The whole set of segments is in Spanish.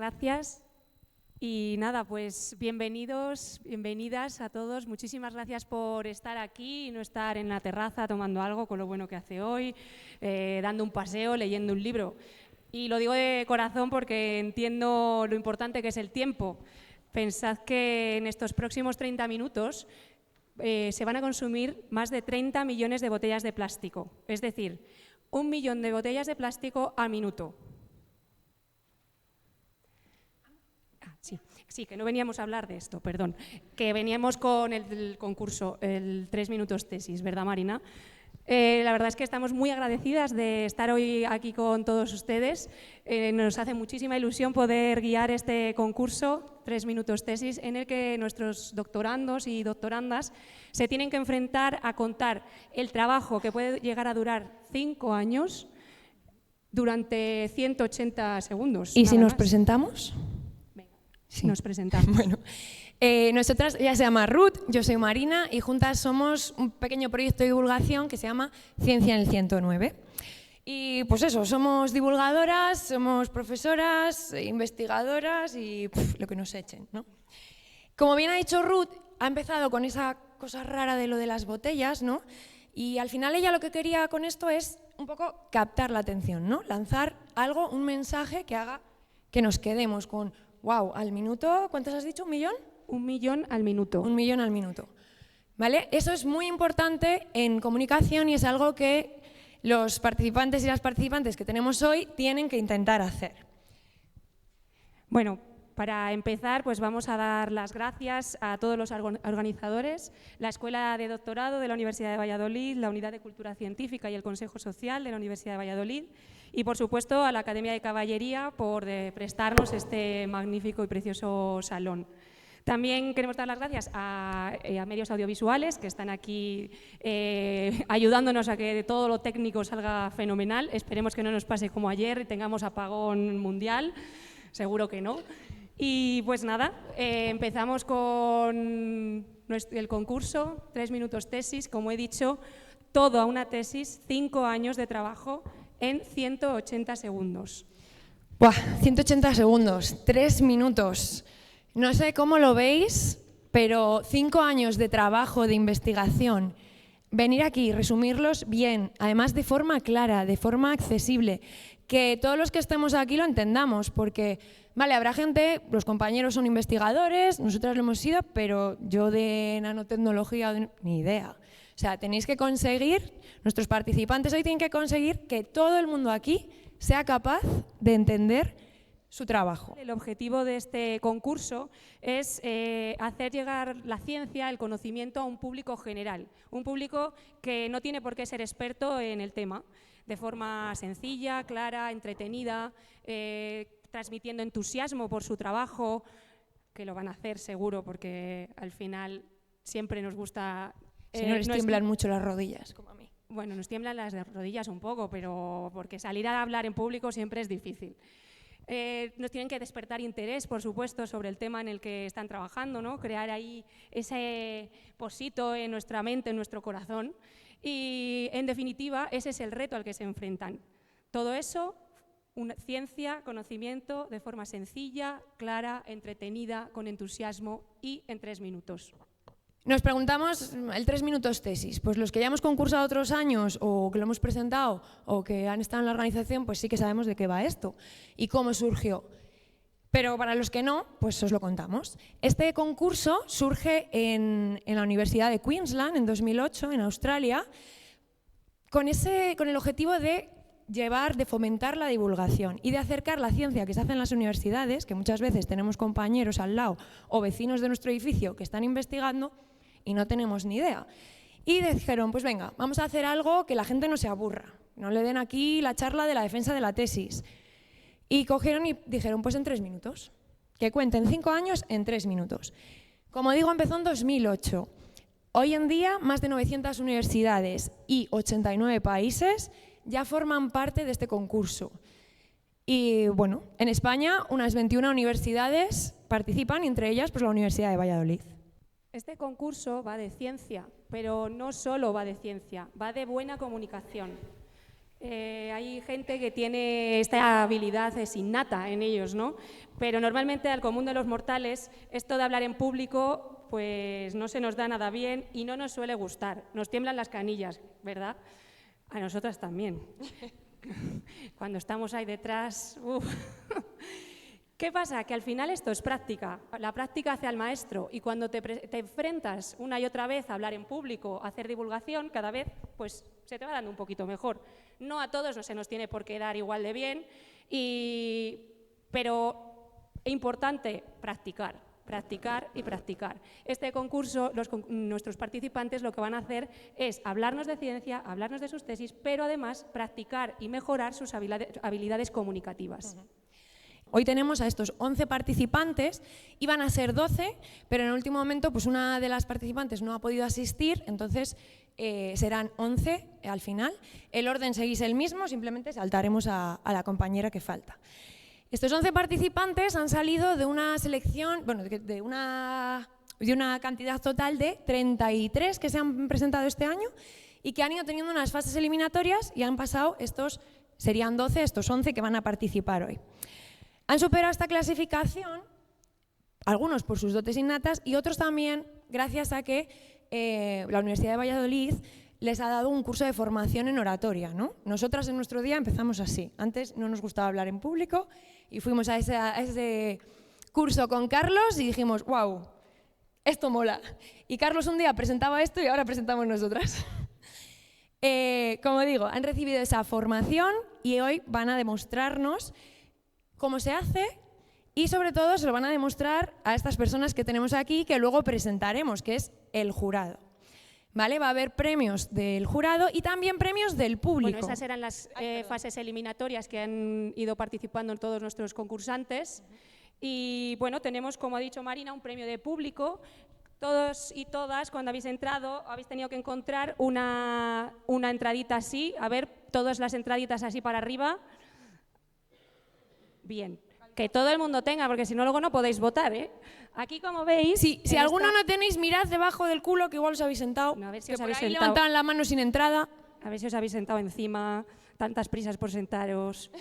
gracias. Y nada, pues bienvenidos, bienvenidas a todos. Muchísimas gracias por estar aquí y no estar en la terraza tomando algo con lo bueno que hace hoy, dando un paseo, leyendo un libro. Y lo digo de corazón porque entiendo lo importante que es el tiempo. Pensad que en estos próximos 30 minutos se van a consumir más de 30 millones de botellas de plástico. Es decir, 1 millón de botellas de plástico al minuto. Sí, que no veníamos a hablar de esto, perdón, que veníamos con el concurso, el 3 minutos tesis, ¿verdad, Marina? La verdad es que estamos muy agradecidas de estar hoy aquí con todos ustedes. Nos hace muchísima ilusión poder guiar este concurso, 3 minutos tesis, en el que nuestros doctorandos y doctorandas se tienen que enfrentar a contar el trabajo que puede llegar a durar 5 años durante 180 segundos. ¿Y si nos presentamos? Sí. Nos presentamos. Bueno, nosotras, ella se llama Ruth, yo soy Marina y juntas somos un pequeño proyecto de divulgación que se llama Ciencia en el 109. Y pues eso, somos divulgadoras, somos profesoras, investigadoras y lo que nos echen, ¿no? Como bien ha dicho Ruth, ha empezado con esa cosa rara de lo de las botellas, ¿no? Y al final ella lo que quería con esto es un poco captar la atención, ¿no? Lanzar algo, un mensaje que haga que nos quedemos con wow, al minuto, ¿cuántos has dicho? ¿1 millón? 1 millón al minuto. 1 millón al minuto. ¿Vale? Eso es muy importante en comunicación y es algo que los participantes y las participantes que tenemos hoy tienen que intentar hacer. Bueno, para empezar, pues vamos a dar las gracias a todos los organizadores, la Escuela de Doctorado de la Universidad de Valladolid, la Unidad de Cultura Científica y el Consejo Social de la Universidad de Valladolid y, por supuesto, a la Academia de Caballería por prestarnos este magnífico y precioso salón. También queremos dar las gracias a medios audiovisuales que están aquí ayudándonos a que todo lo técnico salga fenomenal. Esperemos que no nos pase como ayer y tengamos apagón mundial, seguro que no. Y pues nada, empezamos con el concurso, 3 minutos tesis, como he dicho, toda una tesis, 5 años de trabajo en 180 segundos. ¡Buah! 180 segundos, 3 minutos. No sé cómo lo veis, pero 5 años de trabajo, de investigación, venir aquí y resumirlos bien, además de forma clara, de forma accesible, que todos los que estemos aquí lo entendamos, porque, vale, habrá gente, los compañeros son investigadores, nosotras lo hemos sido, pero yo de nanotecnología ni idea. O sea, tenéis que conseguir, nuestros participantes hoy tienen que conseguir que todo el mundo aquí sea capaz de entender su trabajo. El objetivo de este concurso es hacer llegar la ciencia, el conocimiento a un público general, un público que no tiene por qué ser experto en el tema, de forma sencilla, clara, entretenida, transmitiendo entusiasmo por su trabajo, que lo van a hacer seguro porque al final siempre nos gusta... Si no les tiemblan mucho las rodillas, como a mí. Bueno, nos tiemblan las rodillas un poco, pero porque salir a hablar en público siempre es difícil. Nos tienen que despertar interés, por supuesto, sobre el tema en el que están trabajando, ¿no? Crear ahí ese posito en nuestra mente, en nuestro corazón. Y, en definitiva, ese es el reto al que se enfrentan. Todo eso, ciencia, conocimiento, de forma sencilla, clara, entretenida, con entusiasmo y en 3 minutos. Nos preguntamos, el 3 minutos tesis, pues los que ya hemos concursado otros años o que lo hemos presentado o que han estado en la organización, pues sí que sabemos de qué va esto y cómo surgió. Pero para los que no, pues os lo contamos. Este concurso surge en la Universidad de Queensland en 2008, en Australia, con el objetivo de fomentar la divulgación y de acercar la ciencia que se hace en las universidades, que muchas veces tenemos compañeros al lado o vecinos de nuestro edificio que están investigando y no tenemos ni idea. Y dijeron, pues venga, vamos a hacer algo que la gente no se aburra, no le den aquí la charla de la defensa de la tesis. Y cogieron y dijeron, pues en 3 minutos, que cuenten 5 años en 3 minutos. Como digo, empezó en 2008. Hoy en día, más de 900 universidades y 89 países ya forman parte de este concurso. Y bueno, en España unas 21 universidades participan, y entre ellas pues, la Universidad de Valladolid. Este concurso va de ciencia, pero no solo va de ciencia, va de buena comunicación. Hay gente que tiene esta habilidad, es innata en ellos, ¿no? Pero normalmente al común de los mortales esto de hablar en público pues no se nos da nada bien y no nos suele gustar. Nos tiemblan las canillas, ¿verdad? A nosotras también. Cuando estamos ahí detrás... ¿Qué pasa? Que al final esto es práctica. La práctica hace al maestro y cuando te enfrentas una y otra vez a hablar en público, a hacer divulgación, cada vez pues, se te va dando un poquito mejor. No a todos no se nos tiene por qué dar igual de bien, pero es importante practicar, practicar y practicar. Este concurso, nuestros participantes lo que van a hacer es hablarnos de ciencia, hablarnos de sus tesis, pero además practicar y mejorar sus habilidades comunicativas. Hoy tenemos a estos 11 participantes, iban a ser 12, pero en el último momento pues una de las participantes no ha podido asistir, entonces serán 11 al final. El orden seguís el mismo, simplemente saltaremos a la compañera que falta. Estos 11 participantes han salido de una selección, bueno, de una cantidad total de 33 que se han presentado este año y que han ido teniendo unas fases eliminatorias y han pasado serían 12, estos 11 que van a participar hoy. Han superado esta clasificación, algunos por sus dotes innatas y otros también gracias a que la Universidad de Valladolid les ha dado un curso de formación en oratoria, ¿no? Nosotras en nuestro día empezamos así. Antes no nos gustaba hablar en público y fuimos a ese curso con Carlos y dijimos, wow, esto mola. Y Carlos un día presentaba esto y ahora presentamos nosotras. Como digo, han recibido esa formación y hoy van a demostrarnos cómo se hace y sobre todo se lo van a demostrar a estas personas que tenemos aquí que luego presentaremos, que es el jurado. ¿Vale? Va a haber premios del jurado y también premios del público. Bueno, esas eran las fases eliminatorias que han ido participando en todos nuestros concursantes. Y bueno, tenemos, como ha dicho Marina, un premio de público. Todos y todas, cuando habéis entrado, habéis tenido que encontrar una entradita así. A ver, todas las entraditas así para arriba. Bien, que todo el mundo tenga, porque si no luego no podéis votar, ¿eh? Aquí, como veis... Si alguno no tenéis, mirad debajo del culo, que igual os habéis sentado. No, a ver si que os por habéis ahí sentado. levantaban la mano sin entrada. A ver si os habéis sentado encima, tantas prisas por sentaros.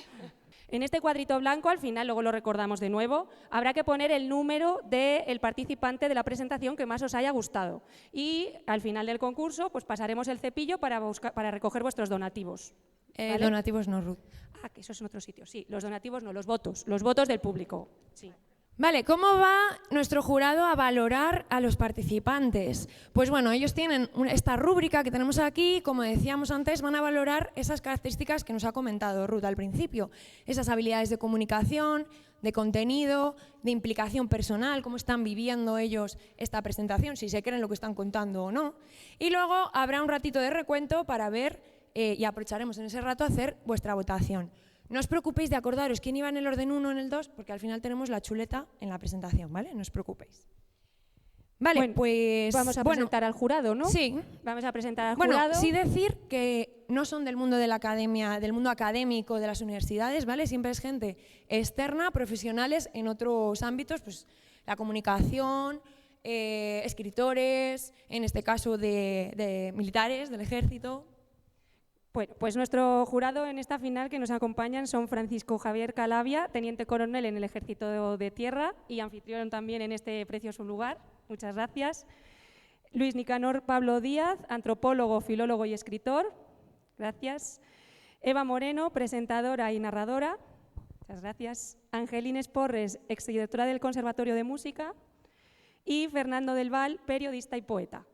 En este cuadrito blanco, al final, luego lo recordamos de nuevo, habrá que poner el número del participante de la presentación que más os haya gustado. Y al final del concurso, pues pasaremos el cepillo para recoger vuestros donativos. ¿Vale? Donativos no, Ruth. Ah, que eso es en otro sitio, sí. Los donativos no, los votos del público. Sí. Vale, ¿cómo va nuestro jurado a valorar a los participantes? Pues bueno, ellos tienen esta rúbrica que tenemos aquí, como decíamos antes, van a valorar esas características que nos ha comentado Ruth al principio, esas habilidades de comunicación, de contenido, de implicación personal, cómo están viviendo ellos esta presentación, si se creen lo que están contando o no. Y luego habrá un ratito de recuento para ver, y aprovecharemos en ese rato a hacer vuestra votación. No os preocupéis de acordaros quién iba en el orden 1 o en el 2, porque al final tenemos la chuleta en la presentación, ¿vale? No os preocupéis. Vale, bueno, pues... Vamos a presentar al jurado, ¿no? Sí. Vamos a presentar al jurado. jurado. Bueno, sí decir que no son del mundo de la academia, del mundo académico de las universidades, ¿vale? Siempre es gente externa, profesionales en otros ámbitos, pues la comunicación, escritores, en este caso de militares, del ejército. Bueno, pues nuestro jurado en esta final que nos acompañan son Francisco Javier Calavia, teniente coronel en el Ejército de Tierra y anfitrión también en este precioso lugar. Muchas gracias. Luis Nicanor Pablo Díaz, antropólogo, filólogo y escritor. Gracias. Eva Moreno, presentadora y narradora. Muchas gracias. Angelines Porres, exdirectora del Conservatorio de Música. Y Fernando del Val, periodista y poeta.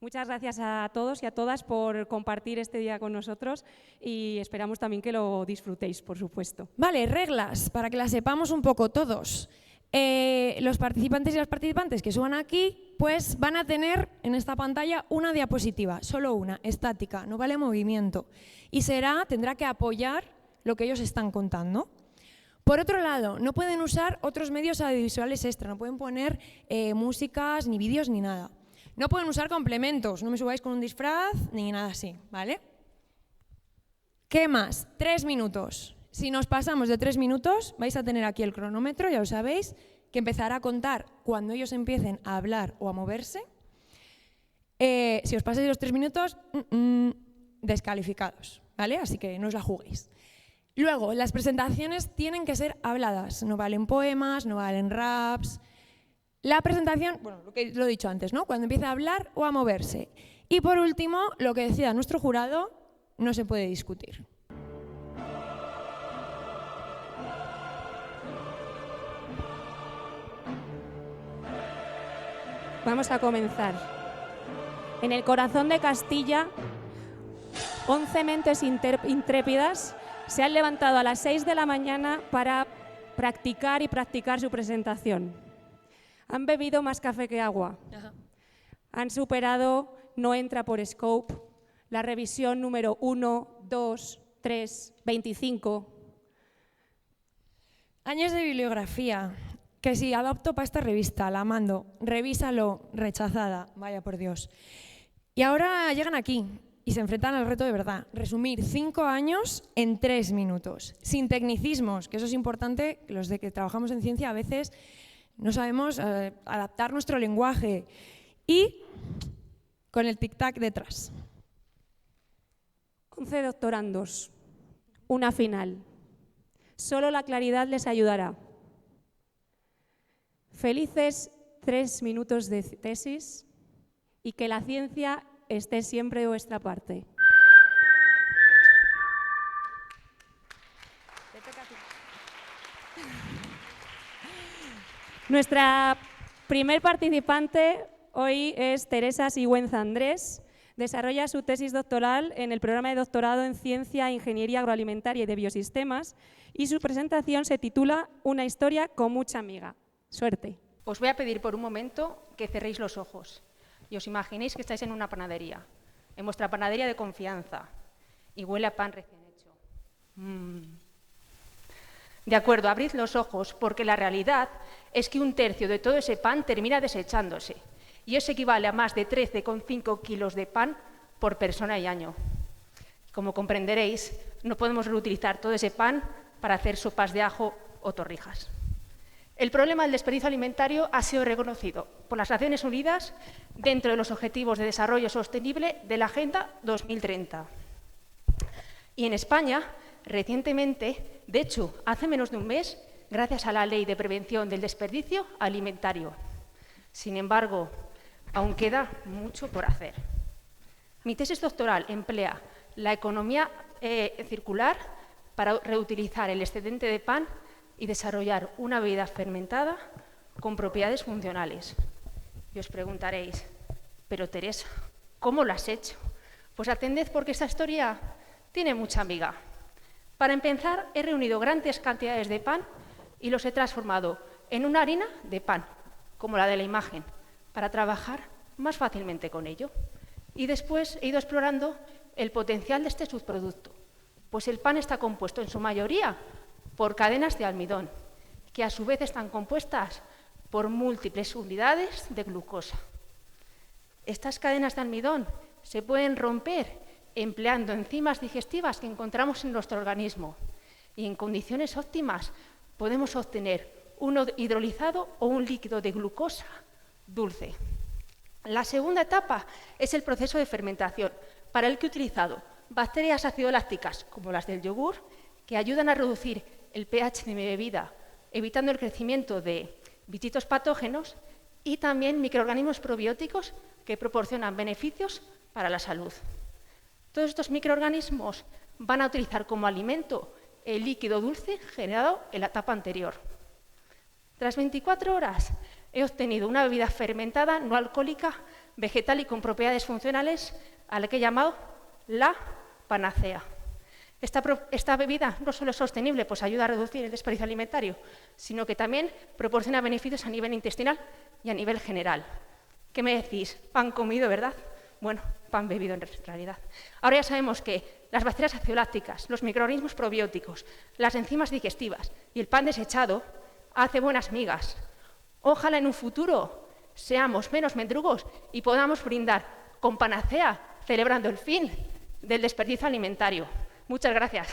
Muchas gracias a todos y a todas por compartir este día con nosotros y esperamos también que lo disfrutéis, por supuesto. Vale, reglas, para que las sepamos un poco todos. Los participantes y las participantes que suban aquí, pues van a tener en esta pantalla una diapositiva, solo una, estática, no vale movimiento. Y tendrá que apoyar lo que ellos están contando. Por otro lado, no pueden usar otros medios audiovisuales extra, no pueden poner músicas, ni vídeos, ni nada. No pueden usar complementos, no me subáis con un disfraz ni nada así, ¿vale? ¿Qué más? 3 minutos. Si nos pasamos de 3 minutos, vais a tener aquí el cronómetro, ya lo sabéis, que empezará a contar cuando ellos empiecen a hablar o a moverse. Si os pasáis los 3 minutos, descalificados, ¿vale? Así que no os la juguéis. Luego, las presentaciones tienen que ser habladas, no valen poemas, no valen raps. La presentación, bueno, lo que lo he dicho antes, ¿no? Cuando empieza a hablar o a moverse. Y por último, lo que decida nuestro jurado no se puede discutir. Vamos a comenzar. En el corazón de Castilla, 11 mentes intrépidas se han levantado a las 6 de la mañana para practicar su presentación. Han bebido más café que agua. Han superado, no entra por scope, la revisión número 1, 2, 3, 25. Años de bibliografía. Que sí, adopto para esta revista, la mando, revísalo, rechazada, vaya por Dios. Y ahora llegan aquí y se enfrentan al reto de verdad, resumir 5 años en 3 minutos, sin tecnicismos, que eso es importante, los de que trabajamos en ciencia a veces no sabemos adaptar nuestro lenguaje, y con el tic-tac detrás. 11 doctorandos, una final. Solo la claridad les ayudará. Felices 3 minutos de tesis y que la ciencia esté siempre de vuestra parte. Nuestra primer participante hoy es Teresa Sigüenza Andrés. Desarrolla su tesis doctoral en el programa de doctorado en Ciencia, Ingeniería Agroalimentaria y de Biosistemas, y su presentación se titula Una historia con mucha miga. Suerte. Os voy a pedir por un momento que cerréis los ojos y os imaginéis que estáis en una panadería, en vuestra panadería de confianza, y huele a pan recién hecho. De acuerdo, abrid los ojos, porque la realidad es que 1/3 de todo ese pan termina desechándose, y eso equivale a más de 13,5 kilos de pan por persona y año. Como comprenderéis, no podemos reutilizar todo ese pan para hacer sopas de ajo o torrijas. El problema del desperdicio alimentario ha sido reconocido por las Naciones Unidas dentro de los Objetivos de Desarrollo Sostenible de la Agenda 2030. Y en España, recientemente, de hecho, hace menos de un mes, gracias a la Ley de Prevención del Desperdicio Alimentario. Sin embargo, aún queda mucho por hacer. Mi tesis doctoral emplea la economía circular para reutilizar el excedente de pan y desarrollar una bebida fermentada con propiedades funcionales. Y os preguntaréis, pero Teresa, ¿cómo lo has hecho? Pues atended, porque esta historia tiene mucha miga. Para empezar, he reunido grandes cantidades de pan y los he transformado en una harina de pan, como la de la imagen, para trabajar más fácilmente con ello. Y después he ido explorando el potencial de este subproducto, pues el pan está compuesto en su mayoría por cadenas de almidón, que a su vez están compuestas por múltiples unidades de glucosa. Estas cadenas de almidón se pueden romper empleando enzimas digestivas que encontramos en nuestro organismo, y en condiciones óptimas podemos obtener un hidrolizado o un líquido de glucosa dulce. La segunda etapa es el proceso de fermentación, para el que he utilizado bacterias acidolácticas, como las del yogur, que ayudan a reducir el pH de mi bebida, evitando el crecimiento de bichitos patógenos, y también microorganismos probióticos que proporcionan beneficios para la salud. Todos estos microorganismos van a utilizar como alimento el líquido dulce generado en la etapa anterior. Tras 24 horas he obtenido una bebida fermentada no alcohólica, vegetal y con propiedades funcionales, a la que he llamado la panacea. Esta bebida no solo es sostenible, pues ayuda a reducir el desperdicio alimentario, sino que también proporciona beneficios a nivel intestinal y a nivel general. ¿Qué me decís? Pan comido, ¿verdad? Bueno, pan bebido en realidad. Ahora ya sabemos que las bacterias acidolácticas, los microorganismos probióticos, las enzimas digestivas y el pan desechado hace buenas migas. Ojalá en un futuro seamos menos mendrugos y podamos brindar con panacea, celebrando el fin del desperdicio alimentario. Muchas gracias.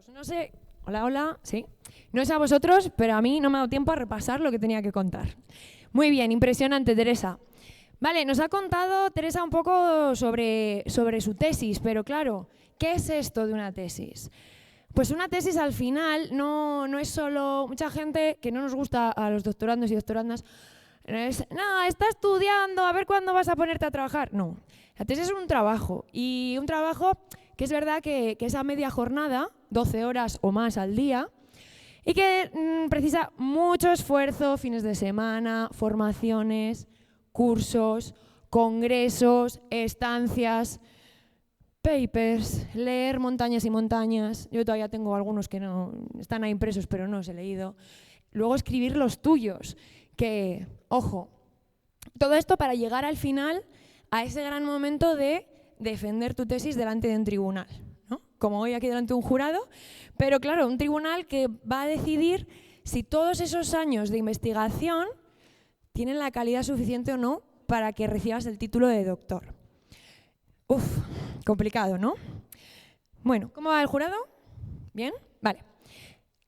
No sé, Hola, hola, sí. No es a vosotros, pero a mí no me ha dado tiempo a repasar lo que tenía que contar. Muy bien, impresionante, Teresa. Vale, nos ha contado Teresa un poco sobre su tesis, pero claro, ¿qué es esto de una tesis? Pues una tesis al final no es solo... Mucha gente que no nos gusta a los doctorandos y doctorandas, no, está estudiando, a ver cuándo vas a ponerte a trabajar. No, la tesis es un trabajo, y un trabajo que es verdad que es a media jornada, 12 horas o más al día, y que precisa mucho esfuerzo, fines de semana, formaciones, cursos, congresos, estancias, papers, leer montañas y montañas. Yo todavía tengo algunos que no están ahí impresos, pero no los he leído. Luego escribir los tuyos, que, ojo, todo esto para llegar al final a ese gran momento de defender tu tesis delante de un tribunal, ¿no? Como hoy aquí delante de un jurado, pero claro, un tribunal que va a decidir si todos esos años de investigación tienen la calidad suficiente o no para que recibas el título de doctor. Uf, complicado, ¿no? Bueno, ¿cómo va el jurado? ¿Bien? Vale.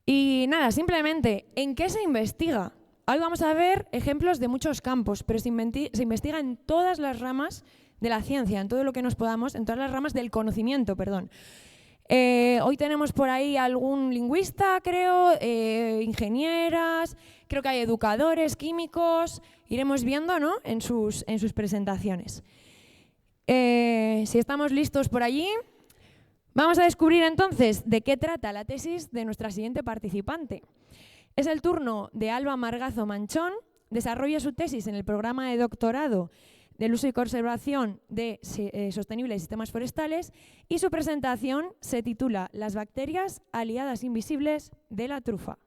Y nada, simplemente, ¿en qué se investiga? Hoy vamos a ver ejemplos de muchos campos, pero se investiga en todas las ramas de la ciencia, en todo lo que nos podamos, en todas las ramas del conocimiento, perdón. Hoy tenemos por ahí algún lingüista, creo, ingenieras, creo que hay educadores, químicos, iremos viendo, ¿no?, en sus presentaciones. Si estamos listos por allí, vamos a descubrir entonces de qué trata la tesis de nuestra siguiente participante. Es el turno de Alba Margazo Manchón. Desarrolla su tesis en el programa de doctorado del uso y conservación de sostenibles sistemas forestales, y su presentación se titula Las bacterias aliadas invisibles de la trufa.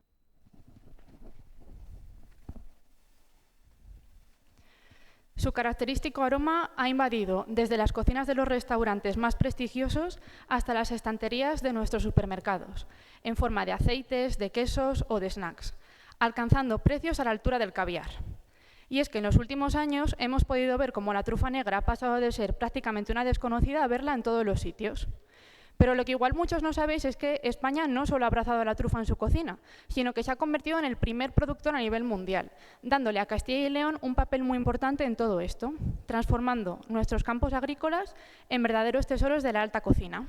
Su característico aroma ha invadido desde las cocinas de los restaurantes más prestigiosos hasta las estanterías de nuestros supermercados, en forma de aceites, de quesos o de snacks, alcanzando precios a la altura del caviar. Y es que en los últimos años hemos podido ver cómo la trufa negra ha pasado de ser prácticamente una desconocida a verla en todos los sitios. Pero lo que igual muchos no sabéis es que España no solo ha abrazado la trufa en su cocina, sino que se ha convertido en el primer productor a nivel mundial, dándole a Castilla y León un papel muy importante en todo esto, transformando nuestros campos agrícolas en verdaderos tesoros de la alta cocina.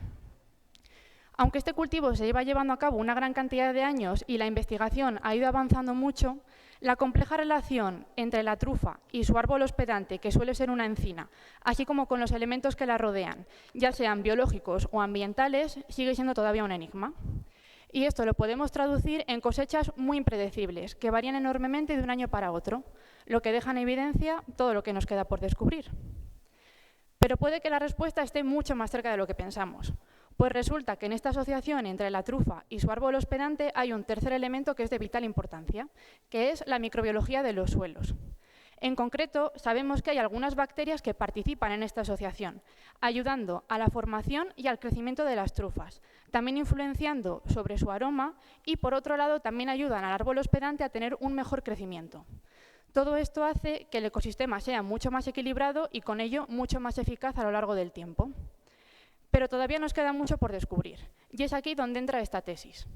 Aunque este cultivo se lleva llevando a cabo una gran cantidad de años y la investigación ha ido avanzando mucho, la compleja relación entre la trufa y su árbol hospedante, que suele ser una encina, así como con los elementos que la rodean, ya sean biológicos o ambientales, sigue siendo todavía un enigma. Y esto lo podemos traducir en cosechas muy impredecibles, que varían enormemente de un año para otro, lo que deja en evidencia todo lo que nos queda por descubrir. Pero puede que la respuesta esté mucho más cerca de lo que pensamos. Pues resulta que en esta asociación entre la trufa y su árbol hospedante hay un tercer elemento que es de vital importancia, que es la microbiología de los suelos. En concreto, sabemos que hay algunas bacterias que participan en esta asociación, ayudando a la formación y al crecimiento de las trufas, también influenciando sobre su aroma y, por otro lado, también ayudan al árbol hospedante a tener un mejor crecimiento. Todo esto hace que el ecosistema sea mucho más equilibrado y, con ello, mucho más eficaz a lo largo del tiempo. Pero todavía nos queda mucho por descubrir, y es aquí donde entra esta tesis.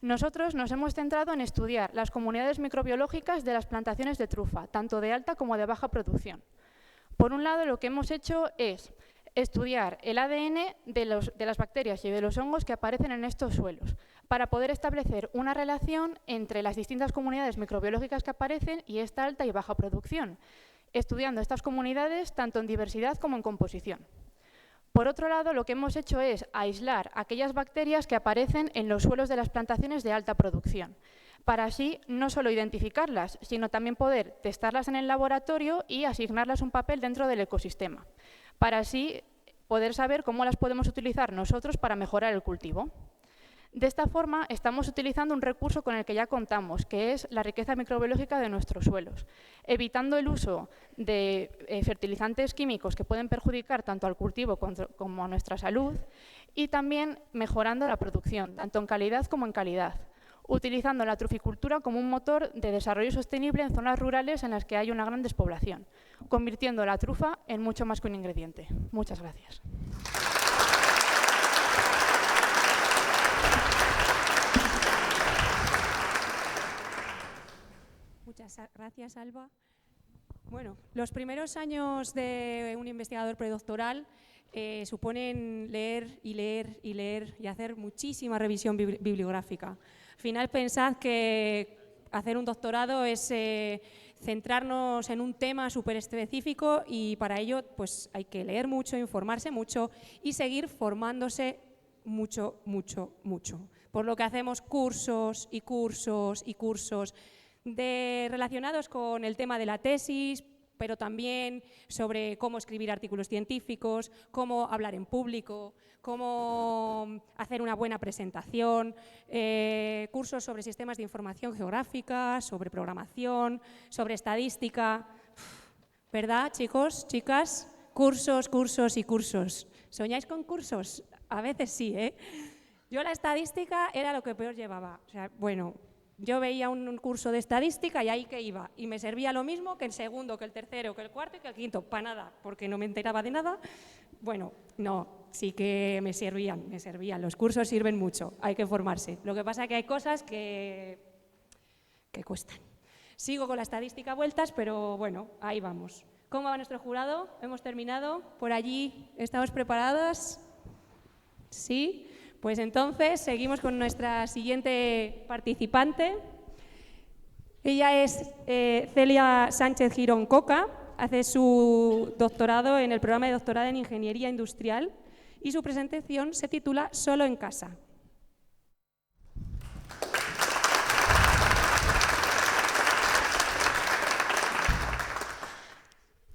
Nosotros nos hemos centrado en estudiar las comunidades microbiológicas de las plantaciones de trufa, tanto de alta como de baja producción. Por un lado, lo que hemos hecho es estudiar el ADN de las bacterias y de los hongos que aparecen en estos suelos, para poder establecer una relación entre las distintas comunidades microbiológicas que aparecen y esta alta y baja producción, estudiando estas comunidades tanto en diversidad como en composición. Por otro lado, lo que hemos hecho es aislar aquellas bacterias que aparecen en los suelos de las plantaciones de alta producción, para así no solo identificarlas, sino también poder testarlas en el laboratorio y asignarlas un papel dentro del ecosistema, para así poder saber cómo las podemos utilizar nosotros para mejorar el cultivo. De esta forma, estamos utilizando un recurso con el que ya contamos, que es la riqueza microbiológica de nuestros suelos, evitando el uso de fertilizantes químicos que pueden perjudicar tanto al cultivo como a nuestra salud, y también mejorando la producción, tanto en calidad como en calidad, utilizando la truficultura como un motor de desarrollo sostenible en zonas rurales en las que hay una gran despoblación, convirtiendo la trufa en mucho más que un ingrediente. Muchas gracias. Gracias, Alba. Bueno, los primeros años de un investigador predoctoral suponen leer y leer y leer y hacer muchísima revisión bibliográfica. Al final, pensad que hacer un doctorado es centrarnos en un tema súper específico y para ello pues, hay que leer mucho, informarse mucho y seguir formándose mucho, mucho, mucho. Por lo que hacemos cursos y cursos y cursos relacionados con el tema de la tesis, pero también sobre cómo escribir artículos científicos, cómo hablar en público, cómo hacer una buena presentación, cursos sobre sistemas de información geográfica, sobre programación, sobre estadística. ¿Verdad, chicos, chicas? Cursos, cursos y cursos. ¿Soñáis con cursos? A veces sí, ¿eh? Yo la estadística era lo que peor llevaba. O sea, bueno, yo veía un curso de estadística y ahí que iba. Y me servía lo mismo que el segundo, que el tercero, que el cuarto y que el quinto. Para nada, porque no me enteraba de nada. Bueno, no, sí que me servían. Los cursos sirven mucho, hay que formarse. Lo que pasa es que hay cosas que cuestan. Sigo con la estadística a vueltas, pero bueno, ahí vamos. ¿Cómo va nuestro jurado? ¿Hemos terminado? ¿Por allí estamos preparadas? ¿Sí? Pues entonces seguimos con nuestra siguiente participante. Ella es Celia Sánchez Girón Coca, hace su doctorado en el programa de doctorado en Ingeniería Industrial y su presentación se titula Solo en casa.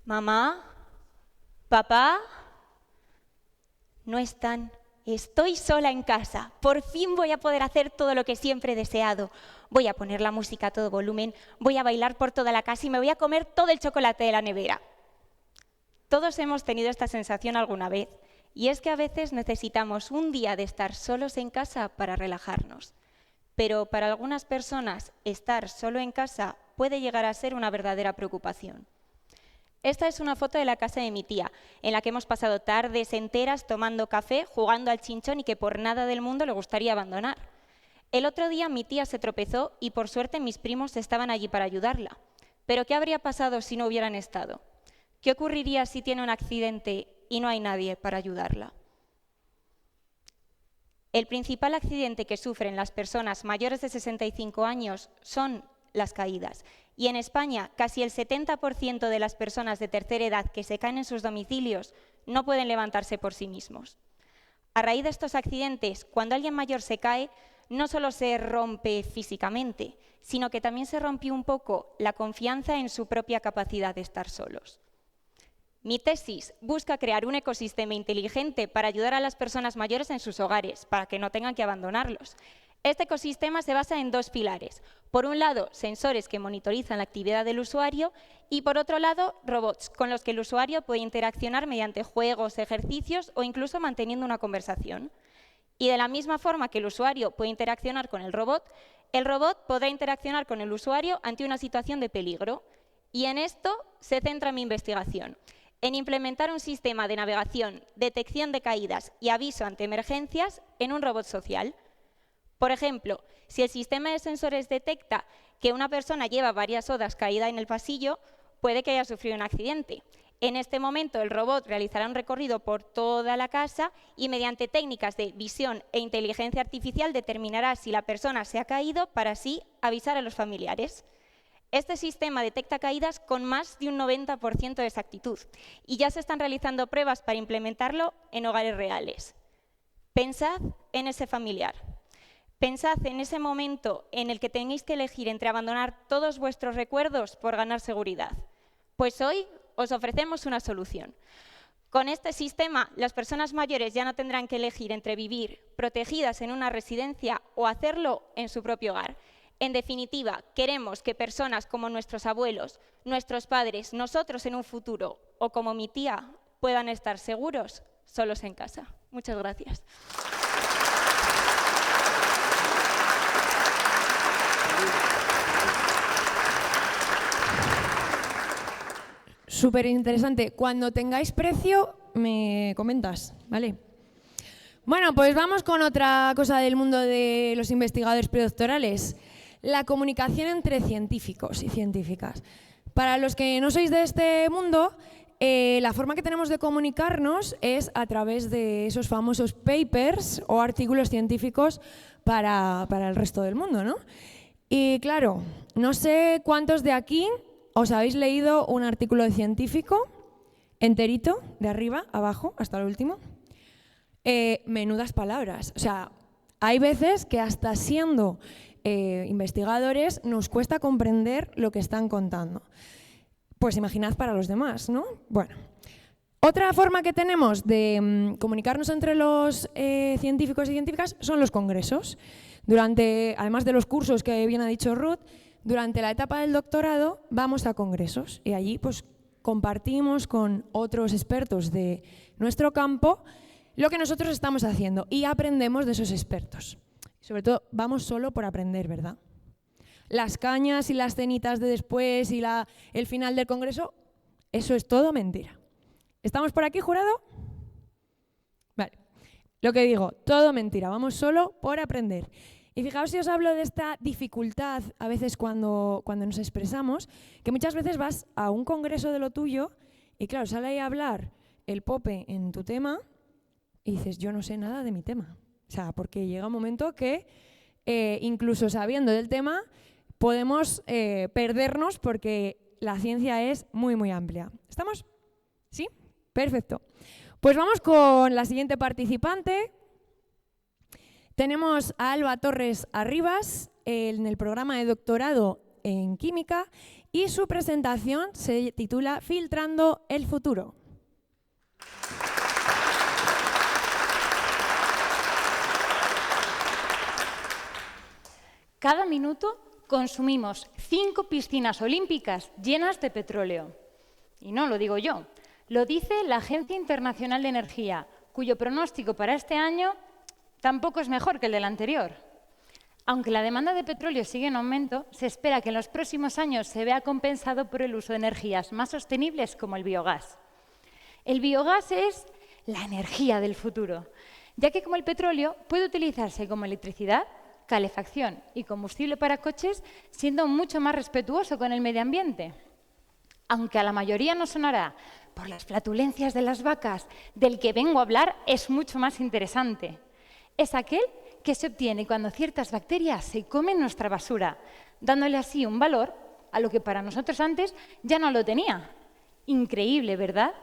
Mamá, papá, no están. Estoy sola en casa. Por fin voy a poder hacer todo lo que siempre he deseado. Voy a poner la música a todo volumen, voy a bailar por toda la casa y me voy a comer todo el chocolate de la nevera. Todos hemos tenido esta sensación alguna vez, y es que a veces necesitamos un día de estar solos en casa para relajarnos. Pero para algunas personas, estar solo en casa puede llegar a ser una verdadera preocupación. Esta es una foto de la casa de mi tía, en la que hemos pasado tardes enteras tomando café, jugando al chinchón y que por nada del mundo le gustaría abandonar. El otro día mi tía se tropezó y por suerte mis primos estaban allí para ayudarla. Pero ¿qué habría pasado si no hubieran estado? ¿Qué ocurriría si tiene un accidente y no hay nadie para ayudarla? El principal accidente que sufren las personas mayores de 65 años son las caídas. Y en España, casi el 70% de las personas de tercera edad que se caen en sus domicilios no pueden levantarse por sí mismos. A raíz de estos accidentes, cuando alguien mayor se cae, no solo se rompe físicamente, sino que también se rompe un poco la confianza en su propia capacidad de estar solos. Mi tesis busca crear un ecosistema inteligente para ayudar a las personas mayores en sus hogares, para que no tengan que abandonarlos. Este ecosistema se basa en dos pilares. Por un lado, sensores que monitorizan la actividad del usuario y por otro lado, robots con los que el usuario puede interaccionar mediante juegos, ejercicios o incluso manteniendo una conversación. Y de la misma forma que el usuario puede interaccionar con el robot podrá interaccionar con el usuario ante una situación de peligro. Y en esto se centra mi investigación, en implementar un sistema de navegación, detección de caídas y aviso ante emergencias en un robot social. Por ejemplo, si el sistema de sensores detecta que una persona lleva varias horas caída en el pasillo, puede que haya sufrido un accidente. En este momento, el robot realizará un recorrido por toda la casa y mediante técnicas de visión e inteligencia artificial determinará si la persona se ha caído para así avisar a los familiares. Este sistema detecta caídas con más de un 90% de exactitud y ya se están realizando pruebas para implementarlo en hogares reales. Pensad en ese familiar. Pensad en ese momento en el que tenéis que elegir entre abandonar todos vuestros recuerdos por ganar seguridad. Pues hoy os ofrecemos una solución. Con este sistema, las personas mayores ya no tendrán que elegir entre vivir protegidas en una residencia o hacerlo en su propio hogar. En definitiva, queremos que personas como nuestros abuelos, nuestros padres, nosotros en un futuro o como mi tía puedan estar seguros solos en casa. Muchas gracias. Súper interesante. Cuando tengáis precio, me comentas, ¿vale? Bueno, pues vamos con otra cosa del mundo de los investigadores predoctorales. la comunicación entre científicos y científicas. Para los que no sois de este mundo, la forma que tenemos de comunicarnos es a través de esos famosos papers o artículos científicos para el resto del mundo, ¿no? Y claro, no sé cuántos de aquí os habéis leído un artículo científico enterito, de arriba a abajo, hasta el último. Menudas palabras. O sea, hay veces que hasta siendo investigadores nos cuesta comprender lo que están contando. Pues imaginad para los demás, ¿no? Bueno, otra forma que tenemos de comunicarnos entre los científicos y científicas son los congresos. Además de los cursos que bien ha dicho Ruth, durante la etapa del doctorado vamos a congresos y allí pues compartimos con otros expertos de nuestro campo lo que nosotros estamos haciendo y aprendemos de esos expertos. Sobre todo, vamos solo por aprender, ¿verdad? Las cañas y las cenitas de después y el final del congreso, eso es todo mentira. ¿Estamos por aquí, jurado? Vale. Lo que digo, todo mentira, vamos solo por aprender. Y fijaos si os hablo de esta dificultad a veces cuando nos expresamos, que muchas veces vas a un congreso de lo tuyo y claro, sale ahí a hablar el pope en tu tema y dices, yo no sé nada de mi tema. O sea, porque llega un momento que incluso sabiendo del tema podemos perdernos porque la ciencia es muy, muy amplia. ¿Estamos? ¿Sí? Perfecto. Pues vamos con la siguiente participante. Tenemos a Alba Torres Arribas en el programa de doctorado en Química y su presentación se titula Filtrando el futuro. Cada minuto consumimos 5 piscinas olímpicas llenas de petróleo. Y no lo digo yo, lo dice la Agencia Internacional de Energía, cuyo pronóstico para este año tampoco es mejor que el del anterior. Aunque la demanda de petróleo sigue en aumento, se espera que en los próximos años se vea compensado por el uso de energías más sostenibles como el biogás. El biogás es la energía del futuro, ya que como el petróleo puede utilizarse como electricidad, calefacción y combustible para coches, siendo mucho más respetuoso con el medio ambiente. Aunque a la mayoría no sonará por las flatulencias de las vacas, del que vengo a hablar es mucho más interesante. Es aquel que se obtiene cuando ciertas bacterias se comen nuestra basura, dándole así un valor a lo que para nosotros antes ya no lo tenía. Increíble, ¿verdad?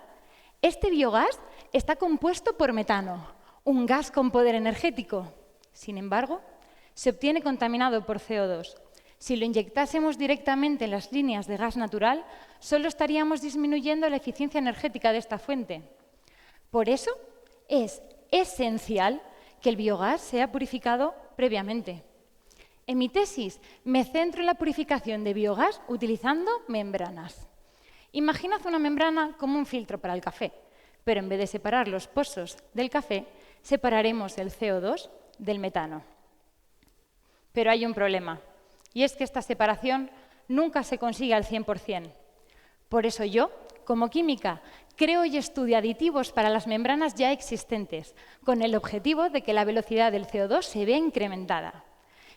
Este biogás está compuesto por metano, un gas con poder energético. Sin embargo, se obtiene contaminado por CO2. Si lo inyectásemos directamente en las líneas de gas natural, solo estaríamos disminuyendo la eficiencia energética de esta fuente. Por eso es esencial que el biogás sea purificado previamente. En mi tesis me centro en la purificación de biogás utilizando membranas. Imaginad una membrana como un filtro para el café, pero en vez de separar los pozos del café, separaremos el CO2 del metano. Pero hay un problema, y es que esta separación nunca se consigue al 100%. Por eso yo, como química, creo y estudio aditivos para las membranas ya existentes, con el objetivo de que la velocidad del CO2 se vea incrementada.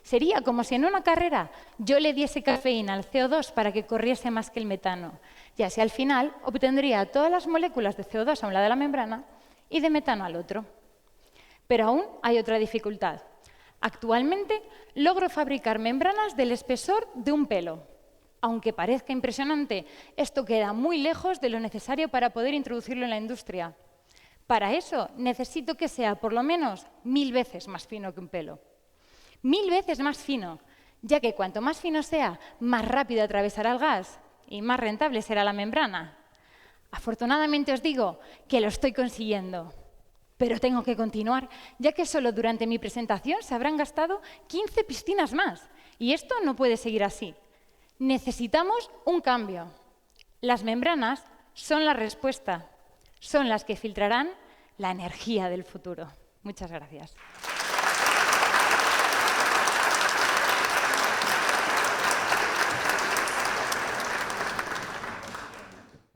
Sería como si en una carrera yo le diese cafeína al CO2 para que corriese más que el metano, y así al final obtendría todas las moléculas de CO2 a un lado de la membrana y de metano al otro. Pero aún hay otra dificultad. Actualmente logro fabricar membranas del espesor de un pelo. Aunque parezca impresionante, esto queda muy lejos de lo necesario para poder introducirlo en la industria. Para eso necesito que sea por lo menos 1000 veces más fino que un pelo. 1000 veces más fino, ya que cuanto más fino sea, más rápido atravesará el gas y más rentable será la membrana. Afortunadamente os digo que lo estoy consiguiendo. Pero tengo que continuar, ya que solo durante mi presentación se habrán gastado 15 piscinas más. Y esto no puede seguir así. Necesitamos un cambio. Las membranas son la respuesta. Son las que filtrarán la energía del futuro. Muchas gracias.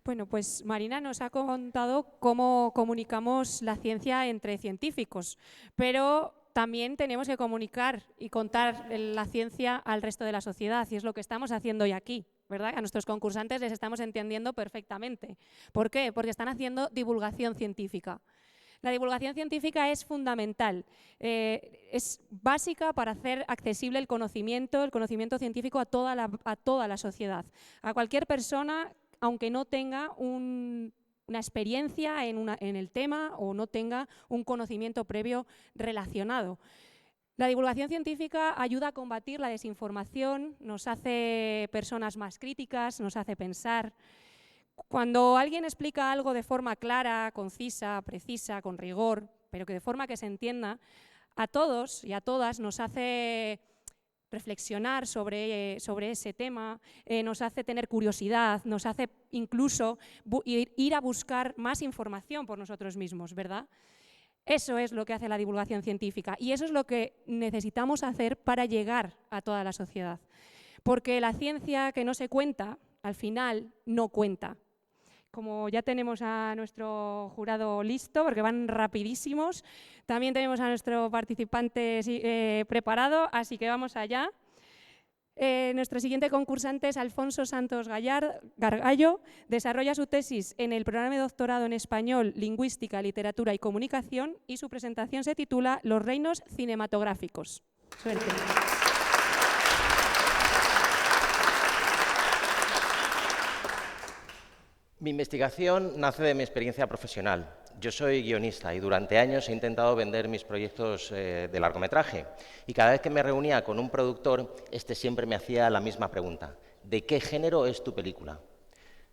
Bueno, pues Marina nos ha contado cómo comunicamos la ciencia entre científicos, pero también tenemos que comunicar y contar la ciencia al resto de la sociedad, y es lo que estamos haciendo hoy aquí, ¿verdad? A nuestros concursantes les estamos entendiendo perfectamente. ¿Por qué? Porque están haciendo divulgación científica. La divulgación científica es fundamental, es básica para hacer accesible el conocimiento científico a toda la sociedad, a cualquier persona, aunque no tenga una experiencia en el tema o no tenga un conocimiento previo relacionado. La divulgación científica ayuda a combatir la desinformación, nos hace personas más críticas, nos hace pensar. Cuando alguien explica algo de forma clara, concisa, precisa, con rigor, pero que de forma que se entienda, a todos y a todas nos hace reflexionar sobre ese tema, nos hace tener curiosidad, nos hace incluso ir a buscar más información por nosotros mismos, ¿verdad? Eso es lo que hace la divulgación científica y eso es lo que necesitamos hacer para llegar a toda la sociedad. Porque la ciencia que no se cuenta, al final no cuenta. Como ya tenemos a nuestro jurado listo, porque van rapidísimos, también tenemos a nuestro participante preparado, así que vamos allá. Nuestro siguiente concursante es Alfonso Santos Gargallo, desarrolla su tesis en el programa de doctorado en Español, Lingüística, Literatura y Comunicación y su presentación se titula Los reinos cinematográficos. Suerte. Mi investigación nace de mi experiencia profesional. Yo soy guionista y durante años he intentado vender mis proyectos de largometraje. Y cada vez que me reunía con un productor, este siempre me hacía la misma pregunta: ¿de qué género es tu película?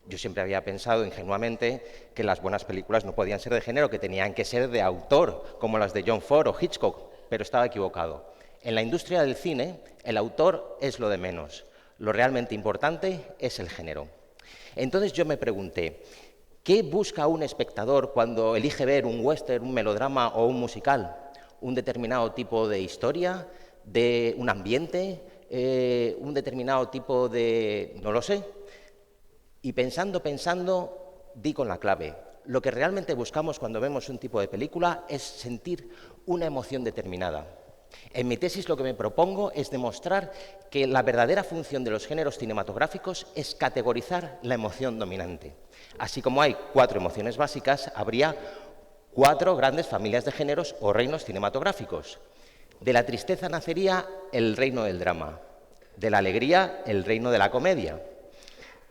Yo siempre había pensado ingenuamente que las buenas películas no podían ser de género, que tenían que ser de autor, como las de John Ford o Hitchcock, pero estaba equivocado. En la industria del cine, el autor es lo de menos. Lo realmente importante es el género. Entonces yo me pregunté, ¿qué busca un espectador cuando elige ver un western, un melodrama o un musical? ¿Un determinado tipo de historia? ¿De un ambiente? ¿Un determinado tipo de...? no lo sé. Y pensando, di con la clave. Lo que realmente buscamos cuando vemos un tipo de película es sentir una emoción determinada. En mi tesis lo que me propongo es demostrar que la verdadera función de los géneros cinematográficos es categorizar la emoción dominante. Así como hay 4 emociones básicas, habría 4 grandes familias de géneros o reinos cinematográficos. De la tristeza nacería el reino del drama, de la alegría el reino de la comedia,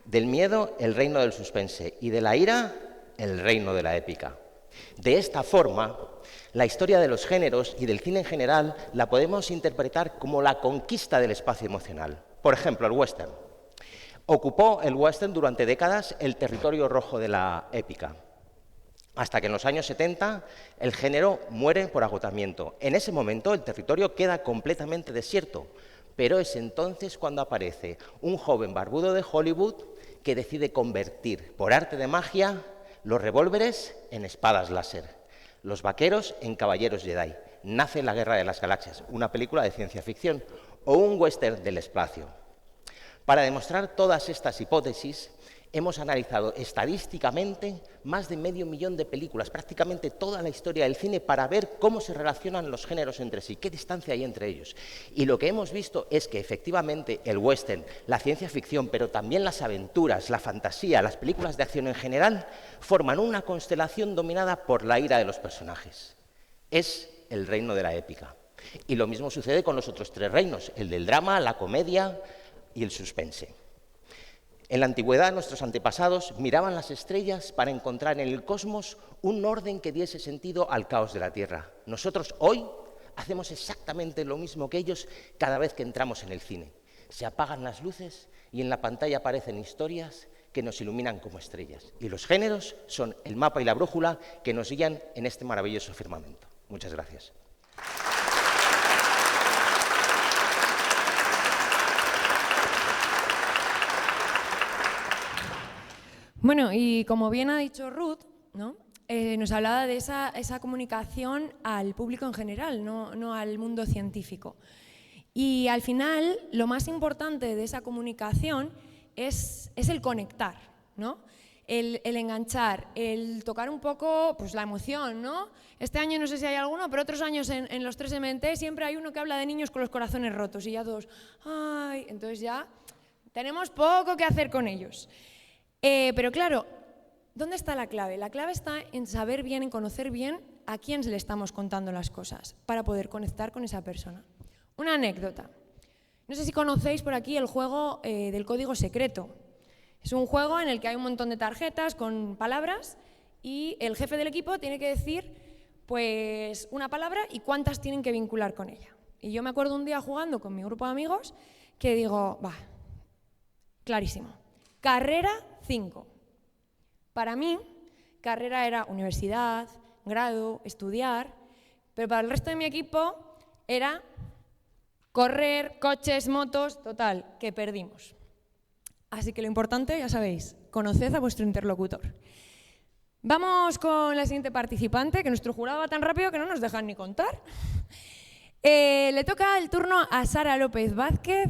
del miedo el reino del suspense y de la ira el reino de la épica. De esta forma, la historia de los géneros y del cine en general la podemos interpretar como la conquista del espacio emocional. Por ejemplo, el western. Ocupó el western durante décadas el territorio rojo de la épica, hasta que en los años 70 el género muere por agotamiento. En ese momento el territorio queda completamente desierto, pero es entonces cuando aparece un joven barbudo de Hollywood que decide convertir, por arte de magia, los revólveres en espadas láser, los vaqueros en caballeros Jedi. Nace La Guerra de las Galaxias, una película de ciencia ficción, o un western del espacio. Para demostrar todas estas hipótesis, hemos analizado estadísticamente más de 500.000 de películas, prácticamente toda la historia del cine, para ver cómo se relacionan los géneros entre sí, qué distancia hay entre ellos. Y lo que hemos visto es que efectivamente el western, la ciencia ficción, pero también las aventuras, la fantasía, las películas de acción en general, forman una constelación dominada por la ira de los personajes. Es el reino de la épica. Y lo mismo sucede con los otros 3 reinos, el del drama, la comedia y el suspense. En la antigüedad, nuestros antepasados miraban las estrellas para encontrar en el cosmos un orden que diese sentido al caos de la Tierra. Nosotros hoy hacemos exactamente lo mismo que ellos cada vez que entramos en el cine. Se apagan las luces y en la pantalla aparecen historias que nos iluminan como estrellas. Y los géneros son el mapa y la brújula que nos guían en este maravilloso firmamento. Muchas gracias. Bueno, y como bien ha dicho Ruth, ¿no? Nos hablaba de esa comunicación al público en general, no al mundo científico. Y al final, lo más importante de esa comunicación es el conectar, ¿no? el enganchar, el tocar un poco pues, la emoción, ¿no? Este año no sé si hay alguno, pero otros años en los 3MT siempre hay uno que habla de niños con los corazones rotos y ya todos, ¡ay! Entonces ya tenemos poco que hacer con ellos. Pero claro, ¿dónde está la clave? La clave está en saber bien, en conocer bien a quién le estamos contando las cosas para poder conectar con esa persona. Una anécdota. No sé si conocéis por aquí el juego del código secreto. Es un juego en el que hay un montón de tarjetas con palabras y el jefe del equipo tiene que decir pues, una palabra y cuántas tienen que vincular con ella. Y yo me acuerdo un día jugando con mi grupo de amigos que digo, va, clarísimo, carrera 5. Para mí, carrera era universidad, grado, estudiar, pero para el resto de mi equipo era correr, coches, motos, total, que perdimos. Así que lo importante, ya sabéis, conoced a vuestro interlocutor. Vamos con la siguiente participante, que nuestro jurado va tan rápido que no nos dejan ni contar. Le toca el turno a Sara López Vázquez,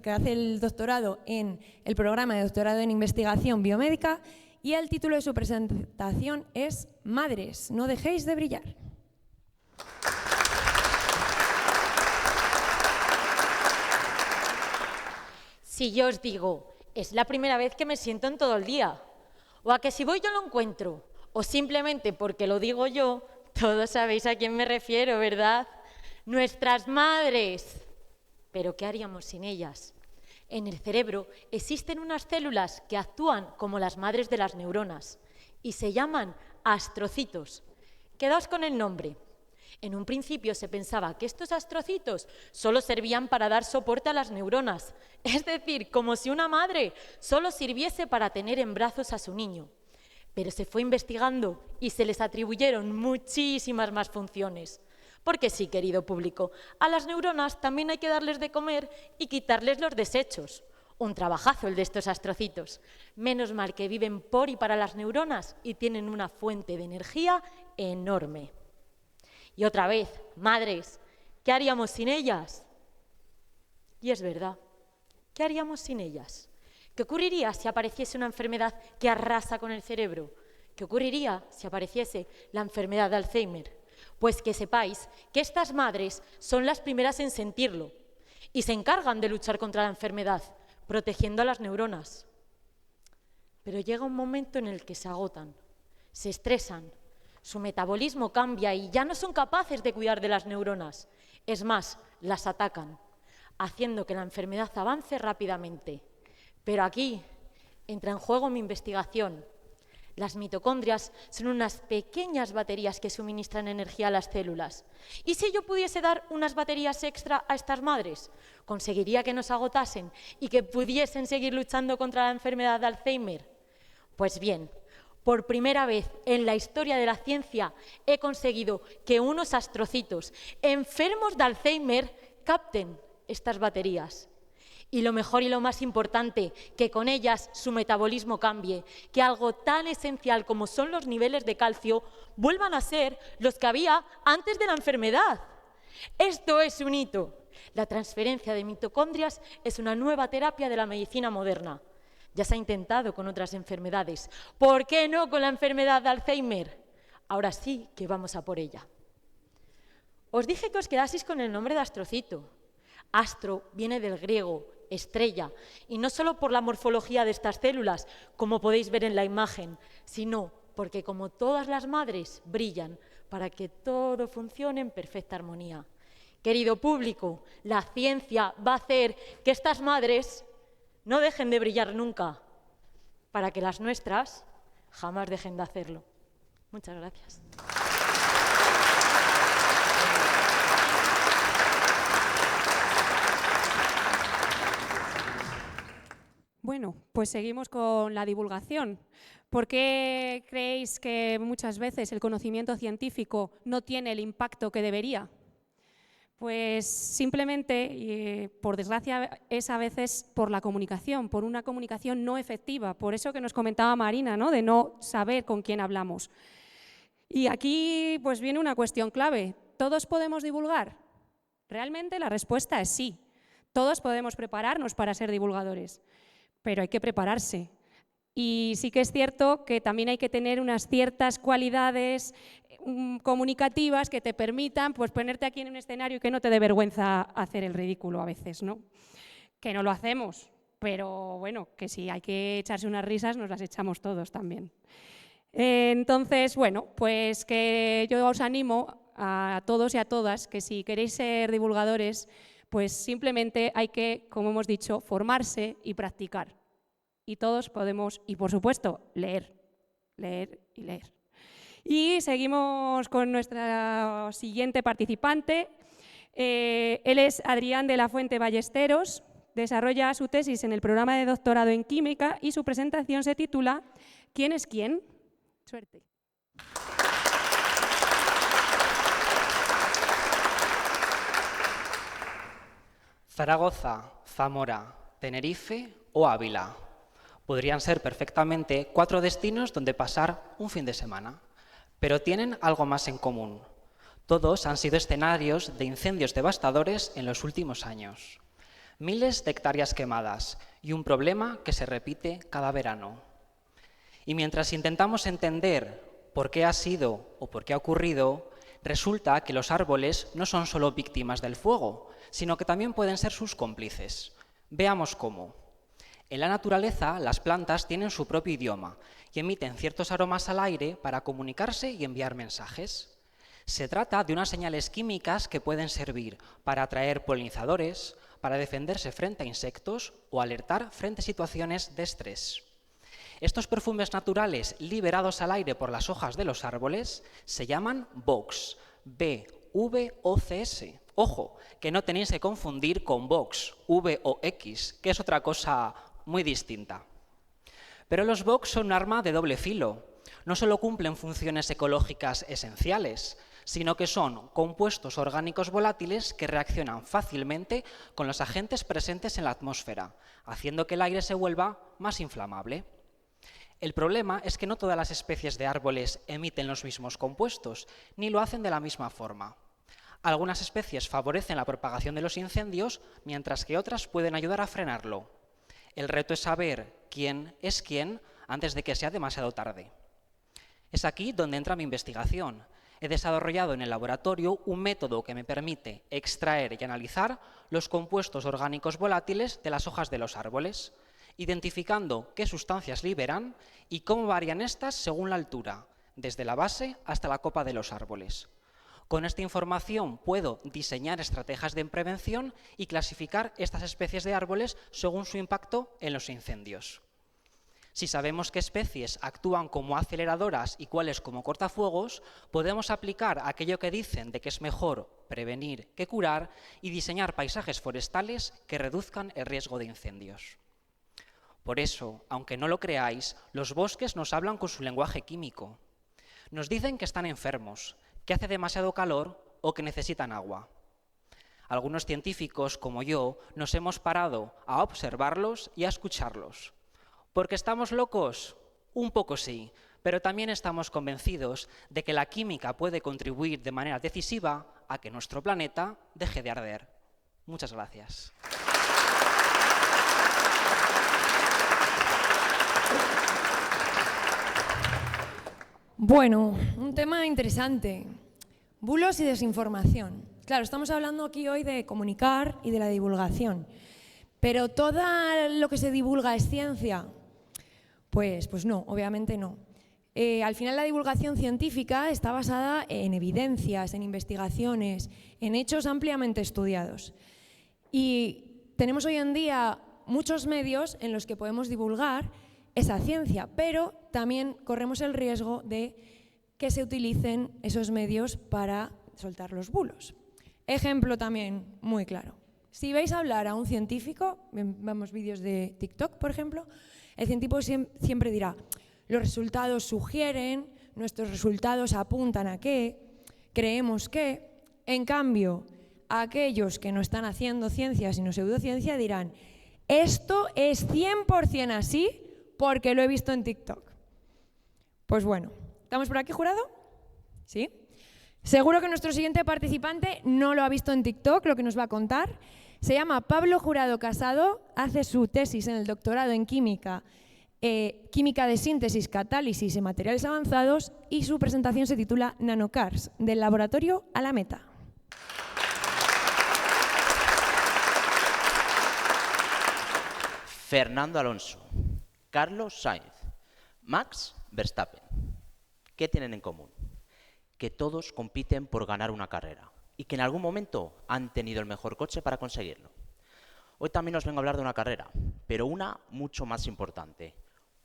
que hace el doctorado en el programa de doctorado en investigación biomédica, y el título de su presentación es Madres, no dejéis de brillar. Si yo os digo, es la primera vez que me siento en todo el día, o a que si voy yo lo encuentro, o simplemente porque lo digo yo, todos sabéis a quién me refiero, ¿verdad? Nuestras madres. ¿Pero qué haríamos sin ellas? En el cerebro existen unas células que actúan como las madres de las neuronas y se llaman astrocitos. Quedaos con el nombre. En un principio se pensaba que estos astrocitos solo servían para dar soporte a las neuronas, es decir, como si una madre solo sirviese para tener en brazos a su niño. Pero se fue investigando y se les atribuyeron muchísimas más funciones. Porque sí, querido público, a las neuronas también hay que darles de comer y quitarles los desechos. Un trabajazo el de estos astrocitos. Menos mal que viven por y para las neuronas y tienen una fuente de energía enorme. Y otra vez, madres, ¿qué haríamos sin ellas? Y es verdad, ¿qué haríamos sin ellas? ¿Qué ocurriría si apareciese una enfermedad que arrasa con el cerebro? ¿Qué ocurriría si apareciese la enfermedad de Alzheimer? Pues que sepáis que estas madres son las primeras en sentirlo y se encargan de luchar contra la enfermedad, protegiendo a las neuronas. Pero llega un momento en el que se agotan, se estresan, su metabolismo cambia y ya no son capaces de cuidar de las neuronas. Es más, las atacan, haciendo que la enfermedad avance rápidamente. Pero aquí entra en juego mi investigación. Las mitocondrias son unas pequeñas baterías que suministran energía a las células. ¿Y si yo pudiese dar unas baterías extra a estas madres? ¿Conseguiría que no se agotasen y que pudiesen seguir luchando contra la enfermedad de Alzheimer? Pues bien, por primera vez en la historia de la ciencia he conseguido que unos astrocitos enfermos de Alzheimer capten estas baterías. Y lo mejor y lo más importante, que con ellas su metabolismo cambie, que algo tan esencial como son los niveles de calcio vuelvan a ser los que había antes de la enfermedad. Esto es un hito. La transferencia de mitocondrias es una nueva terapia de la medicina moderna. Ya se ha intentado con otras enfermedades. ¿Por qué no con la enfermedad de Alzheimer? Ahora sí que vamos a por ella. Os dije que os quedaseis con el nombre de astrocito. Astro viene del griego, estrella, y no solo por la morfología de estas células, como podéis ver en la imagen, sino porque como todas las madres brillan para que todo funcione en perfecta armonía. Querido público, la ciencia va a hacer que estas madres no dejen de brillar nunca, para que las nuestras jamás dejen de hacerlo. Muchas gracias. Bueno, pues seguimos con la divulgación. ¿Por qué creéis que muchas veces el conocimiento científico no tiene el impacto que debería? Pues simplemente, por desgracia, es a veces por la comunicación, por una comunicación no efectiva, por eso que nos comentaba Marina, ¿no? De no saber con quién hablamos. Y aquí pues viene una cuestión clave. ¿Todos podemos divulgar? Realmente la respuesta es sí. Todos podemos prepararnos para ser divulgadores, pero hay que prepararse. Y sí que es cierto que también hay que tener unas ciertas cualidades comunicativas que te permitan pues, ponerte aquí en un escenario y que no te dé vergüenza hacer el ridículo a veces, ¿no? Que no lo hacemos, pero bueno, que si hay que echarse unas risas, nos las echamos todos también. Entonces, bueno, pues que yo os animo a todos y a todas que si queréis ser divulgadores, pues simplemente hay que, como hemos dicho, formarse y practicar. Y todos podemos, y por supuesto, leer, leer y leer. Y seguimos con nuestra siguiente participante. Él es Adrián de la Fuente Ballesteros, desarrolla su tesis en el programa de doctorado en Química y su presentación se titula ¿Quién es quién? Suerte. Zaragoza, Zamora, Tenerife o Ávila. Podrían ser perfectamente 4 destinos donde pasar un fin de semana, pero tienen algo más en común. Todos han sido escenarios de incendios devastadores en los últimos años. Miles de hectáreas quemadas y un problema que se repite cada verano. Y mientras intentamos entender por qué ha sido o por qué ha ocurrido, resulta que los árboles no son solo víctimas del fuego, sino que también pueden ser sus cómplices. Veamos cómo. En la naturaleza, las plantas tienen su propio idioma y emiten ciertos aromas al aire para comunicarse y enviar mensajes. Se trata de unas señales químicas que pueden servir para atraer polinizadores, para defenderse frente a insectos o alertar frente a situaciones de estrés. Estos perfumes naturales liberados al aire por las hojas de los árboles se llaman VOCs, V-V-O-C-S. Ojo, que no tenéis que confundir con Vox, V-O-X, que es otra cosa muy distinta. Pero los VOCs son un arma de doble filo. No solo cumplen funciones ecológicas esenciales, sino que son compuestos orgánicos volátiles que reaccionan fácilmente con los agentes presentes en la atmósfera, haciendo que el aire se vuelva más inflamable. El problema es que no todas las especies de árboles emiten los mismos compuestos, ni lo hacen de la misma forma. Algunas especies favorecen la propagación de los incendios, mientras que otras pueden ayudar a frenarlo. El reto es saber quién es quién antes de que sea demasiado tarde. Es aquí donde entra mi investigación. He desarrollado en el laboratorio un método que me permite extraer y analizar los compuestos orgánicos volátiles de las hojas de los árboles, identificando qué sustancias liberan y cómo varían estas según la altura, desde la base hasta la copa de los árboles. Con esta información puedo diseñar estrategias de prevención y clasificar estas especies de árboles según su impacto en los incendios. Si sabemos qué especies actúan como aceleradoras y cuáles como cortafuegos, podemos aplicar aquello que dicen de que es mejor prevenir que curar y diseñar paisajes forestales que reduzcan el riesgo de incendios. Por eso, aunque no lo creáis, los bosques nos hablan con su lenguaje químico. Nos dicen que están enfermos, que hace demasiado calor o que necesitan agua. Algunos científicos, como yo, nos hemos parado a observarlos y a escucharlos. ¿Porque estamos locos? Un poco sí, pero también estamos convencidos de que la química puede contribuir de manera decisiva a que nuestro planeta deje de arder. Muchas gracias. Bueno, un tema interesante. Bulos y desinformación. Claro, estamos hablando aquí hoy de comunicar y de la divulgación. ¿Pero todo lo que se divulga es ciencia? Pues no, obviamente no. Al final la divulgación científica está basada en evidencias, en investigaciones, en hechos ampliamente estudiados. Y tenemos hoy en día muchos medios en los que podemos divulgar esa ciencia, pero también corremos el riesgo de que se utilicen esos medios para soltar los bulos. Ejemplo también muy claro. Si vais a hablar a un científico, vemos vídeos de TikTok, por ejemplo, el científico siempre dirá, los resultados sugieren, nuestros resultados apuntan a qué, creemos que. En cambio, aquellos que no están haciendo ciencia sino pseudociencia dirán, esto es 100% así porque lo he visto en TikTok. Pues bueno, ¿estamos por aquí, jurado? ¿Sí? Seguro que nuestro siguiente participante no lo ha visto en TikTok, lo que nos va a contar. Se llama Pablo Jurado Casado, hace su tesis en el doctorado en Química Química de síntesis, catálisis en materiales avanzados, y su presentación se titula Nanocars, del laboratorio a la meta. Fernando Alonso, Carlos Sainz, Max Verstappen. ¿Qué tienen en común? Que todos compiten por ganar una carrera y que en algún momento han tenido el mejor coche para conseguirlo. Hoy también os vengo a hablar de una carrera, pero una mucho más importante.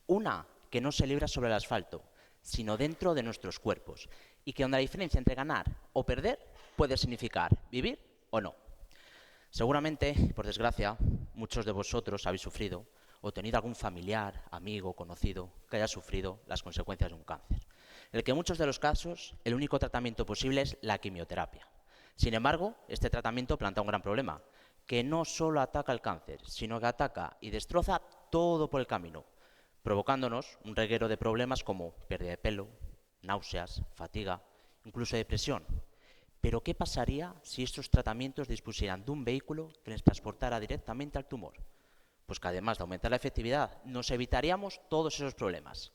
Una que no se libra sobre el asfalto, sino dentro de nuestros cuerpos, y que donde la diferencia entre ganar o perder puede significar vivir o no. Seguramente, por desgracia, muchos de vosotros habéis sufrido o tenido algún familiar, amigo, conocido que haya sufrido las consecuencias de un cáncer. En el que en muchos de los casos el único tratamiento posible es la quimioterapia. Sin embargo, este tratamiento plantea un gran problema, que no solo ataca el cáncer, sino que ataca y destroza todo por el camino, provocándonos un reguero de problemas como pérdida de pelo, náuseas, fatiga, incluso depresión. Pero ¿qué pasaría si estos tratamientos dispusieran de un vehículo que les transportara directamente al tumor? Pues que además de aumentar la efectividad, nos evitaríamos todos esos problemas.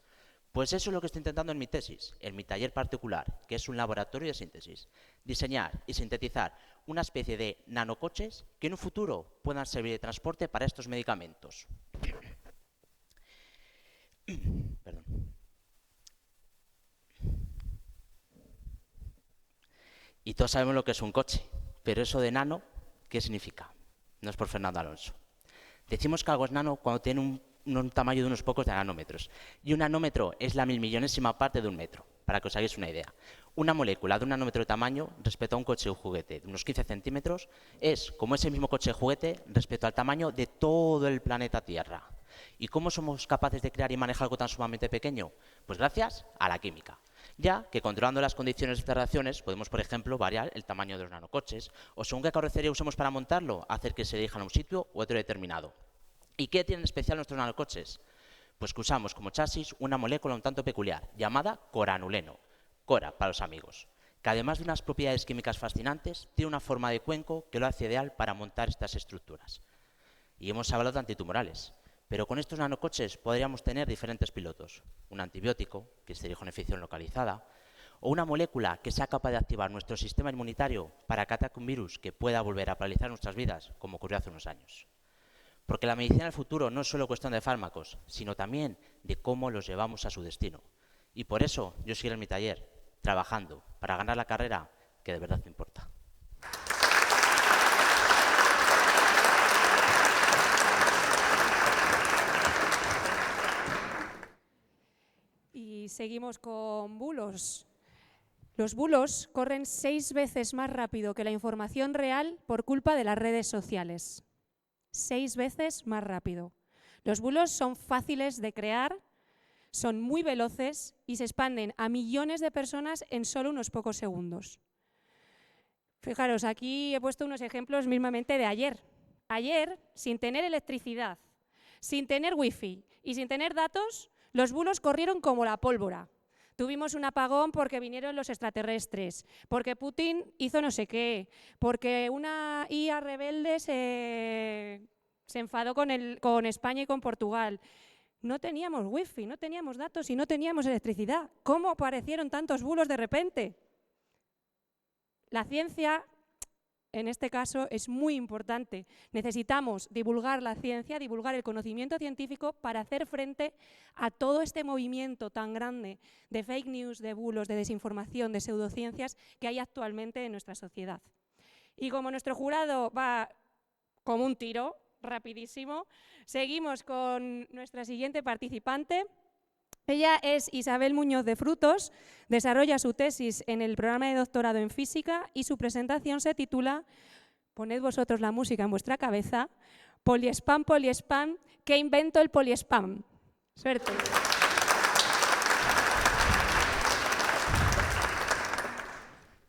Pues eso es lo que estoy intentando en mi tesis, en mi taller particular, que es un laboratorio de síntesis. Diseñar y sintetizar una especie de nanocoches que en un futuro puedan servir de transporte para estos medicamentos. Perdón. Y todos sabemos lo que es un coche, pero eso de nano, ¿qué significa? No es por Fernando Alonso. Decimos que algo es nano cuando tiene un tamaño de unos pocos de nanómetros. Y un nanómetro es la milmillonésima parte de un metro, para que os hagáis una idea. Una molécula de un nanómetro de tamaño respecto a un coche de juguete de unos 15 centímetros es como ese mismo coche de juguete respecto al tamaño de todo el planeta Tierra. ¿Y cómo somos capaces de crear y manejar algo tan sumamente pequeño? Pues gracias a la química. Ya que controlando las condiciones de estas reacciones podemos, por ejemplo, variar el tamaño de los nanocoches o según qué carrocería usemos para montarlo, hacer que se dirijan a un sitio u otro determinado. ¿Y qué tienen especial nuestros nanocoches? Pues que usamos como chasis una molécula un tanto peculiar, llamada coranuleno, Cora para los amigos, que además de unas propiedades químicas fascinantes, tiene una forma de cuenco que lo hace ideal para montar estas estructuras. Y hemos hablado de antitumorales, pero con estos nanocoches podríamos tener diferentes pilotos, un antibiótico, que se dirige a una infección localizada, o una molécula que sea capaz de activar nuestro sistema inmunitario para que ataque un virus que pueda volver a paralizar nuestras vidas, como ocurrió hace unos años. Porque la medicina del futuro no es solo cuestión de fármacos, sino también de cómo los llevamos a su destino. Y por eso yo sigo en mi taller, trabajando para ganar la carrera que de verdad me importa. Y seguimos con bulos. Los bulos corren 6 veces más rápido que la información real por culpa de las redes sociales. 6 veces más rápido. Los bulos son fáciles de crear, son muy veloces y se expanden a millones de personas en solo unos pocos segundos. Fijaros, aquí he puesto unos ejemplos mismamente de ayer. Ayer, sin tener electricidad, sin tener wifi y sin tener datos, los bulos corrieron como la pólvora. Tuvimos un apagón porque vinieron los extraterrestres, porque Putin hizo no sé qué, porque una IA rebelde se enfadó con España y con Portugal. No teníamos wifi, no teníamos datos y no teníamos electricidad. ¿Cómo aparecieron tantos bulos de repente? La ciencia, en este caso, es muy importante. Necesitamos divulgar la ciencia, divulgar el conocimiento científico para hacer frente a todo este movimiento tan grande de fake news, de bulos, de desinformación, de pseudociencias que hay actualmente en nuestra sociedad. Y como nuestro jurado va como un tiro, rapidísimo, seguimos con nuestra siguiente participante. Ella es Isabel Muñoz de Frutos, desarrolla su tesis en el programa de doctorado en física y su presentación se titula, poned vosotros la música en vuestra cabeza, Poliespam, Poliespam, ¿qué invento el poliespam? Suerte.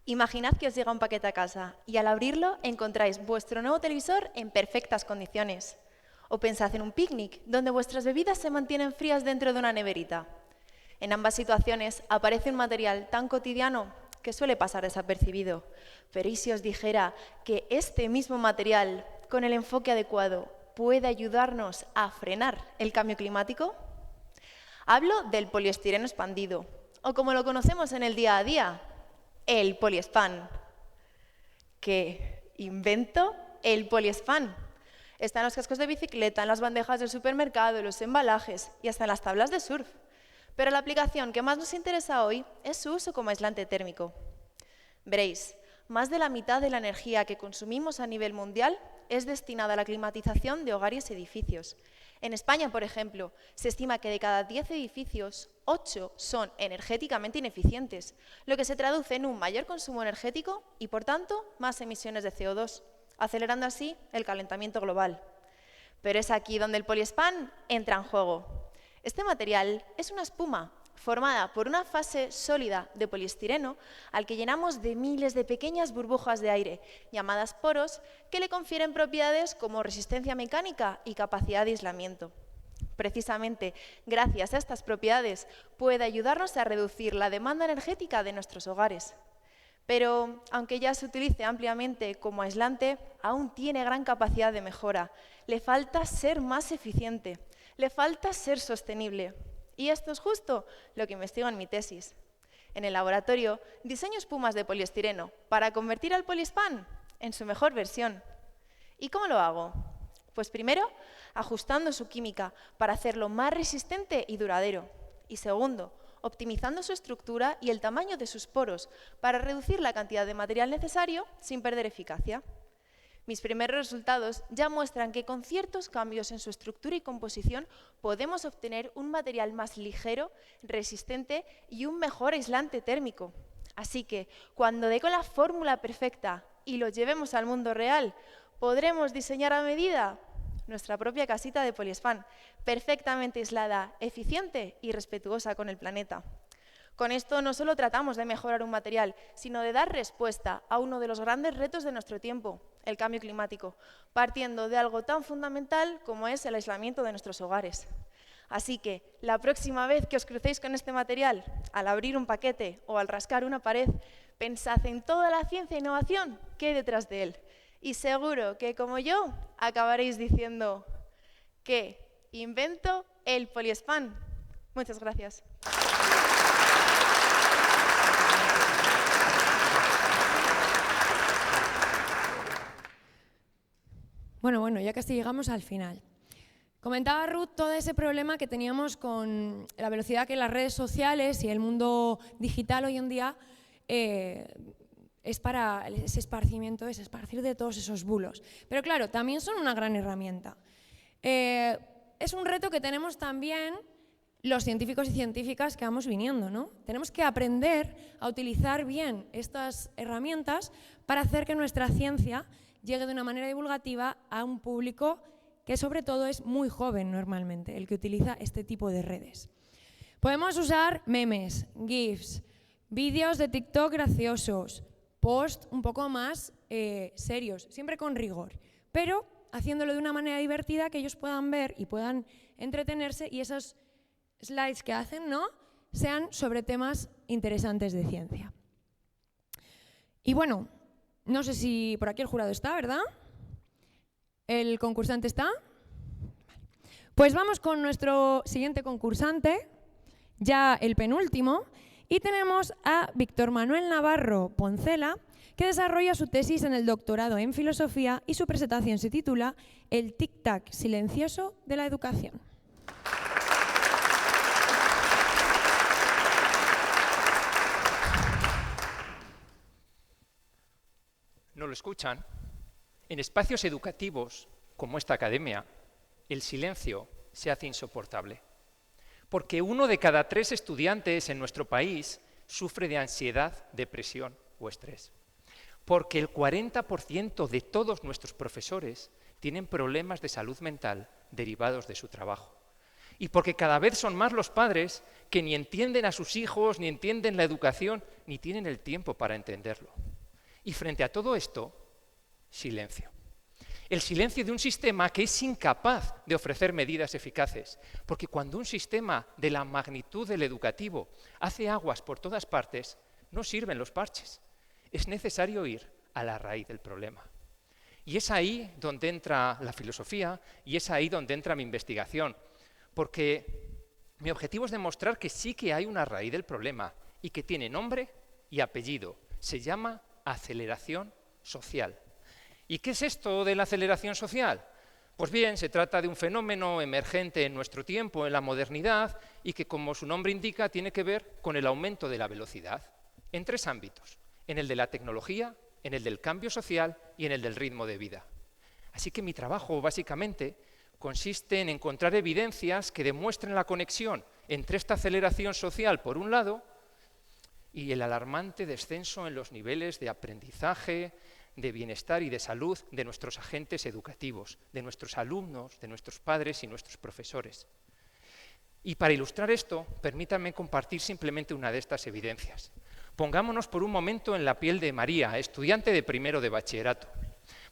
Imaginad que os llega un paquete a casa y al abrirlo encontráis vuestro nuevo televisor en perfectas condiciones. O pensad en un picnic, donde vuestras bebidas se mantienen frías dentro de una neverita. En ambas situaciones aparece un material tan cotidiano que suele pasar desapercibido. Pero ¿y si os dijera que este mismo material, con el enfoque adecuado, puede ayudarnos a frenar el cambio climático? Hablo del poliestireno expandido, o como lo conocemos en el día a día, el poliespan. ¿Qué invento? El poliespan. Está en los cascos de bicicleta, en las bandejas del supermercado, en los embalajes y hasta en las tablas de surf. Pero la aplicación que más nos interesa hoy es su uso como aislante térmico. Veréis, más de la mitad de la energía que consumimos a nivel mundial es destinada a la climatización de hogares y edificios. En España, por ejemplo, se estima que de cada 10 edificios, 8 son energéticamente ineficientes, lo que se traduce en un mayor consumo energético y, por tanto, más emisiones de CO2, acelerando así el calentamiento global. Pero es aquí donde el poliespan entra en juego. Este material es una espuma formada por una fase sólida de poliestireno al que llenamos de miles de pequeñas burbujas de aire, llamadas poros, que le confieren propiedades como resistencia mecánica y capacidad de aislamiento. Precisamente, gracias a estas propiedades, puede ayudarnos a reducir la demanda energética de nuestros hogares. Pero, aunque ya se utilice ampliamente como aislante, aún tiene gran capacidad de mejora. Le falta ser más eficiente, le falta ser sostenible. Y esto es justo lo que investigo en mi tesis. En el laboratorio, diseño espumas de poliestireno para convertir al poliespan en su mejor versión. ¿Y cómo lo hago? Pues primero, ajustando su química para hacerlo más resistente y duradero. Y segundo, optimizando su estructura y el tamaño de sus poros para reducir la cantidad de material necesario sin perder eficacia. Mis primeros resultados ya muestran que con ciertos cambios en su estructura y composición podemos obtener un material más ligero, resistente y un mejor aislante térmico. Así que, cuando dé con la fórmula perfecta y lo llevemos al mundo real, podremos diseñar a medida nuestra propia casita de poliespan, perfectamente aislada, eficiente y respetuosa con el planeta. Con esto no solo tratamos de mejorar un material, sino de dar respuesta a uno de los grandes retos de nuestro tiempo, el cambio climático, partiendo de algo tan fundamental como es el aislamiento de nuestros hogares. Así que, la próxima vez que os crucéis con este material, al abrir un paquete o al rascar una pared, pensad en toda la ciencia e innovación que hay detrás de él. Y seguro que, como yo, acabaréis diciendo que invento el poliespan. Muchas gracias. Bueno, ya casi llegamos al final. Comentaba Ruth todo ese problema que teníamos con la velocidad que las redes sociales y el mundo digital hoy en día es para ese esparcimiento, es esparcir de todos esos bulos. Pero claro, también son una gran herramienta. Es un reto que tenemos también los científicos y científicas que vamos viniendo, ¿no? Tenemos que aprender a utilizar bien estas herramientas para hacer que nuestra ciencia llegue de una manera divulgativa a un público que sobre todo es muy joven normalmente, el que utiliza este tipo de redes. Podemos usar memes, GIFs, vídeos de TikTok graciosos, posts un poco más serios, siempre con rigor, pero haciéndolo de una manera divertida que ellos puedan ver y puedan entretenerse y esos slides que hacen, ¿no?, sean sobre temas interesantes de ciencia. Y bueno, no sé si por aquí el jurado está, ¿verdad? ¿El concursante está? Pues vamos con nuestro siguiente concursante, ya el penúltimo, y tenemos a Víctor Manuel Navarro Poncela, que desarrolla su tesis en el doctorado en filosofía y su presentación se titula El tic-tac silencioso de la educación. ¿No lo escuchan? En espacios educativos, como esta academia, el silencio se hace insoportable. Porque 1 de cada 3 estudiantes en nuestro país sufre de ansiedad, depresión o estrés. Porque el 40% de todos nuestros profesores tienen problemas de salud mental derivados de su trabajo. Y porque cada vez son más los padres que ni entienden a sus hijos, ni entienden la educación, ni tienen el tiempo para entenderlo. Y frente a todo esto, silencio. El silencio de un sistema que es incapaz de ofrecer medidas eficaces. Porque cuando un sistema de la magnitud del educativo hace aguas por todas partes, no sirven los parches. Es necesario ir a la raíz del problema. Y es ahí donde entra la filosofía y es ahí donde entra mi investigación. Porque Mi objetivo es demostrar que sí que hay una raíz del problema y que tiene nombre y apellido. Se llama aceleración social. ¿Y qué es esto de la aceleración social? Pues bien, se trata de un fenómeno emergente en nuestro tiempo, en la modernidad, y que, como su nombre indica, tiene que ver con el aumento de la velocidad, en 3 ámbitos: en el de la tecnología, en el del cambio social y en el del ritmo de vida. Así que mi trabajo, básicamente, consiste en encontrar evidencias que demuestren la conexión entre esta aceleración social, por un lado, y el alarmante descenso en los niveles de aprendizaje, de bienestar y de salud de nuestros agentes educativos, de nuestros alumnos, de nuestros padres y nuestros profesores. Y para ilustrar esto, permítanme compartir simplemente una de estas evidencias. Pongámonos por un momento en la piel de María, estudiante de primero de bachillerato.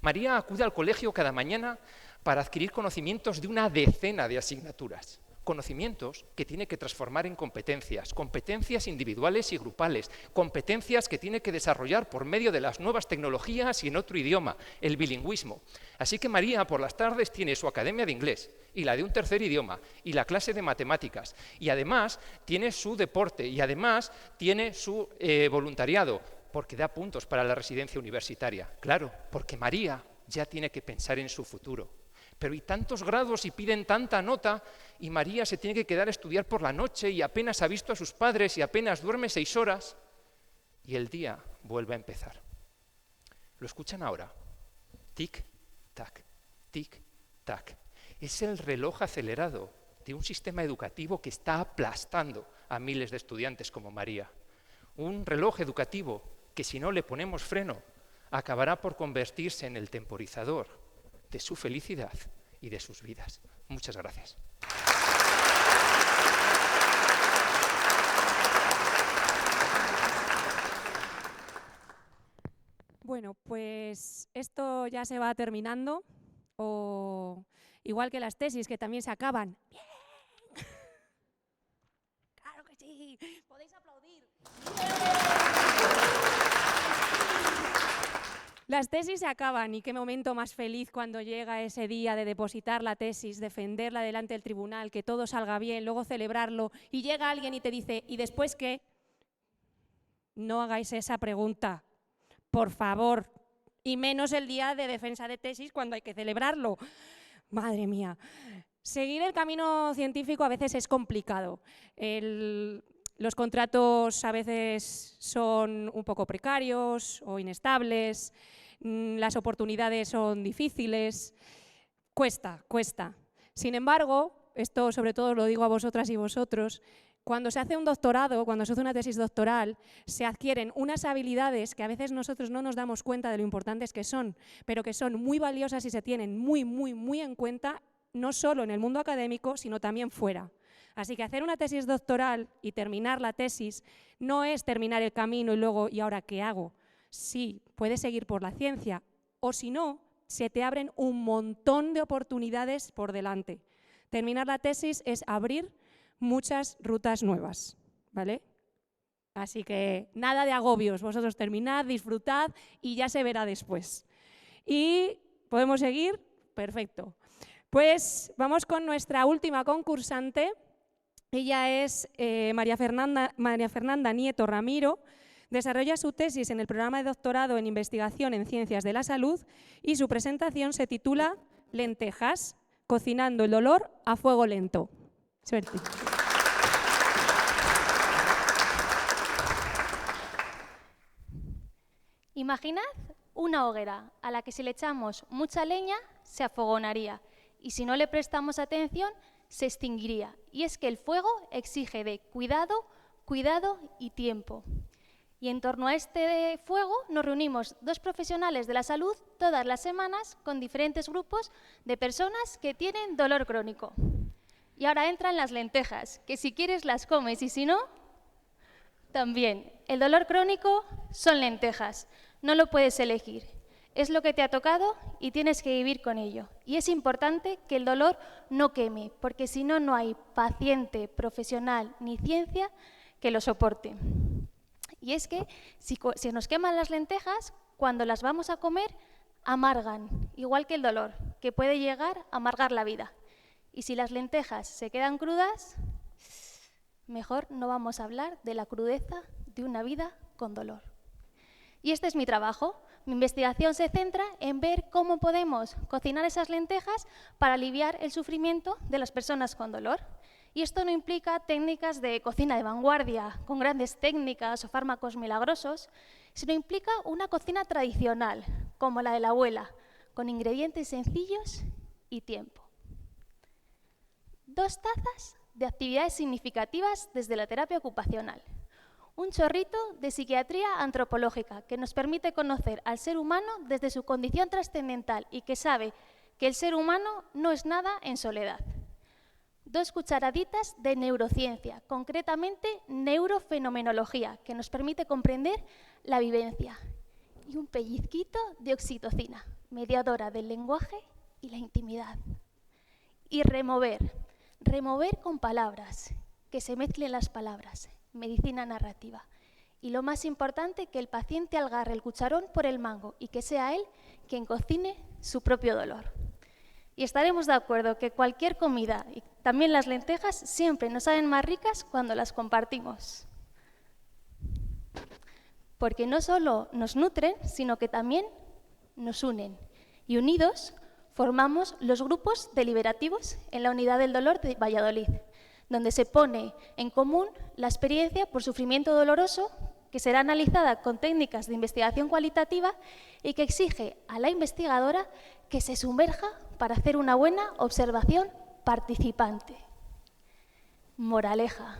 María acude al colegio cada mañana para adquirir conocimientos de una decena de asignaturas. Conocimientos que tiene que transformar en competencias, competencias individuales y grupales, competencias que tiene que desarrollar por medio de las nuevas tecnologías y en otro idioma, el bilingüismo. Así que María por las tardes tiene su academia de inglés y la de un tercer idioma y la clase de matemáticas y además tiene su deporte y además tiene su voluntariado, porque da puntos para la residencia universitaria. Claro, porque María ya tiene que pensar en su futuro. Pero hay tantos grados y piden tanta nota y María se tiene que quedar a estudiar por la noche y apenas ha visto a sus padres y apenas duerme 6 horas y el día vuelve a empezar. ¿Lo escuchan ahora? Tic, tac, tic, tac. Es el reloj acelerado de un sistema educativo que está aplastando a miles de estudiantes como María. Un reloj educativo que, si no le ponemos freno, acabará por convertirse en el temporizador de su felicidad y de sus vidas. Muchas gracias. Bueno, pues esto ya se va terminando, o igual que las tesis, que también se acaban. ¡Bien! ¡Claro que sí! ¡Podéis aplaudir! Las tesis se acaban y qué momento más feliz cuando llega ese día de depositar la tesis, defenderla delante del tribunal, que todo salga bien, luego celebrarlo y llega alguien y te dice ¿y después qué? No hagáis esa pregunta, por favor, y menos el día de defensa de tesis cuando hay que celebrarlo. Madre mía, seguir el camino científico a veces es complicado. Los contratos a veces son un poco precarios o inestables, las oportunidades son difíciles, cuesta. Sin embargo, esto sobre todo lo digo a vosotras y vosotros, cuando se hace un doctorado, cuando se hace una tesis doctoral, se adquieren unas habilidades que a veces nosotros no nos damos cuenta de lo importantes que son, pero que son muy valiosas y se tienen muy en cuenta, no solo en el mundo académico, sino también fuera. Así que hacer una tesis doctoral y terminar la tesis no es terminar el camino y luego, ¿y ahora qué hago? Sí, puedes seguir por la ciencia, o si no, se te abren un montón de oportunidades por delante. Terminar la tesis es abrir muchas rutas nuevas, ¿vale? Así que nada de agobios, vosotros terminad, disfrutad y ya se verá después. ¿Y podemos seguir? Perfecto. Pues vamos con nuestra última concursante. Ella es María Fernanda Nieto Ramiro. Desarrolla su tesis en el programa de doctorado en investigación en ciencias de la salud y su presentación se titula Lentejas, cocinando el dolor a fuego lento. Suerte. Imaginad una hoguera a la que si le echamos mucha leña se afogonaría y si no le prestamos atención se extinguiría. Y es que el fuego exige de cuidado y tiempo. Y en torno a este fuego nos reunimos 2 profesionales de la salud todas las semanas con diferentes grupos de personas que tienen dolor crónico. Y ahora entran las lentejas, que si quieres las comes y si no, también. El dolor crónico son lentejas, no lo puedes elegir. Es lo que te ha tocado y tienes que vivir con ello. Y es importante que el dolor no queme, porque si no, no hay paciente, profesional ni ciencia que lo soporte. Y es que si nos queman las lentejas, cuando las vamos a comer, amargan, igual que el dolor, que puede llegar a amargar la vida. Y si las lentejas se quedan crudas, mejor no vamos a hablar de la crudeza de una vida con dolor. Y este es mi trabajo. Mi investigación se centra en ver cómo podemos cocinar esas lentejas para aliviar el sufrimiento de las personas con dolor. Y esto no implica técnicas de cocina de vanguardia, con grandes técnicas o fármacos milagrosos, sino implica una cocina tradicional, como la de la abuela, con ingredientes sencillos y tiempo. 2 tazas de actividades significativas desde la terapia ocupacional. Un chorrito de psiquiatría antropológica que nos permite conocer al ser humano desde su condición trascendental y que sabe que el ser humano no es nada en soledad. 2 cucharaditas de neurociencia, concretamente neurofenomenología, que nos permite comprender la vivencia. Y un pellizquito de oxitocina, mediadora del lenguaje y la intimidad. Y remover con palabras, que se mezclen las palabras, medicina narrativa. Y lo más importante, que el paciente agarre el cucharón por el mango y que sea él quien cocine su propio dolor. Y estaremos de acuerdo que cualquier comida, y también las lentejas, siempre nos saben más ricas cuando las compartimos. Porque no solo nos nutren, sino que también nos unen. Y unidos formamos los grupos deliberativos en la Unidad del Dolor de Valladolid, donde se pone en común la experiencia por sufrimiento doloroso, que será analizada con técnicas de investigación cualitativa y que exige a la investigadora que se sumerja para hacer una buena observación participante. Moraleja.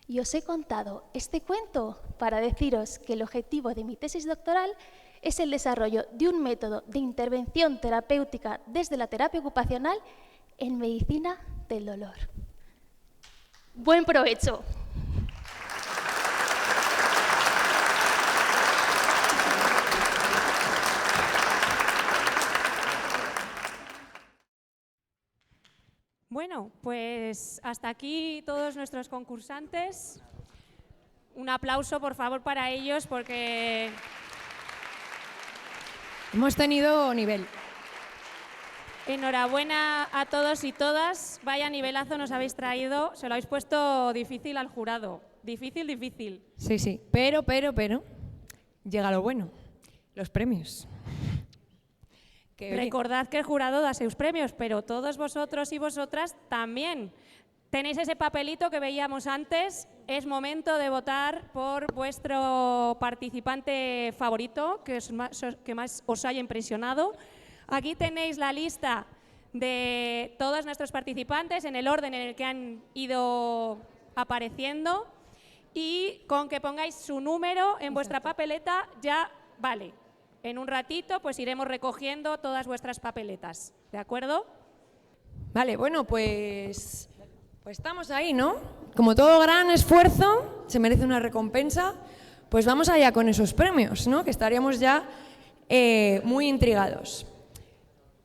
Y os he contado este cuento para deciros que el objetivo de mi tesis doctoral es el desarrollo de un método de intervención terapéutica desde la terapia ocupacional en medicina del dolor. ¡Buen provecho! Bueno, pues hasta aquí todos nuestros concursantes. Un aplauso, por favor, para ellos, porque hemos tenido nivel. Enhorabuena a todos y todas. Vaya nivelazo nos habéis traído. Se lo habéis puesto difícil al jurado. Difícil. Sí, sí. Pero, llega lo bueno. Los premios. Recordad que el jurado da sus premios, pero todos vosotros y vosotras también. Tenéis ese papelito que veíamos antes. Es momento de votar por vuestro participante favorito, que más os haya impresionado. Aquí tenéis la lista de todos nuestros participantes en el orden en el que han ido apareciendo, y con que pongáis su número en vuestra papeleta ya vale. En un ratito pues iremos recogiendo todas vuestras papeletas, ¿de acuerdo? Vale, bueno, pues estamos ahí, ¿no? Como todo gran esfuerzo se merece una recompensa, pues vamos allá con esos premios, ¿no? Que estaríamos ya muy intrigados.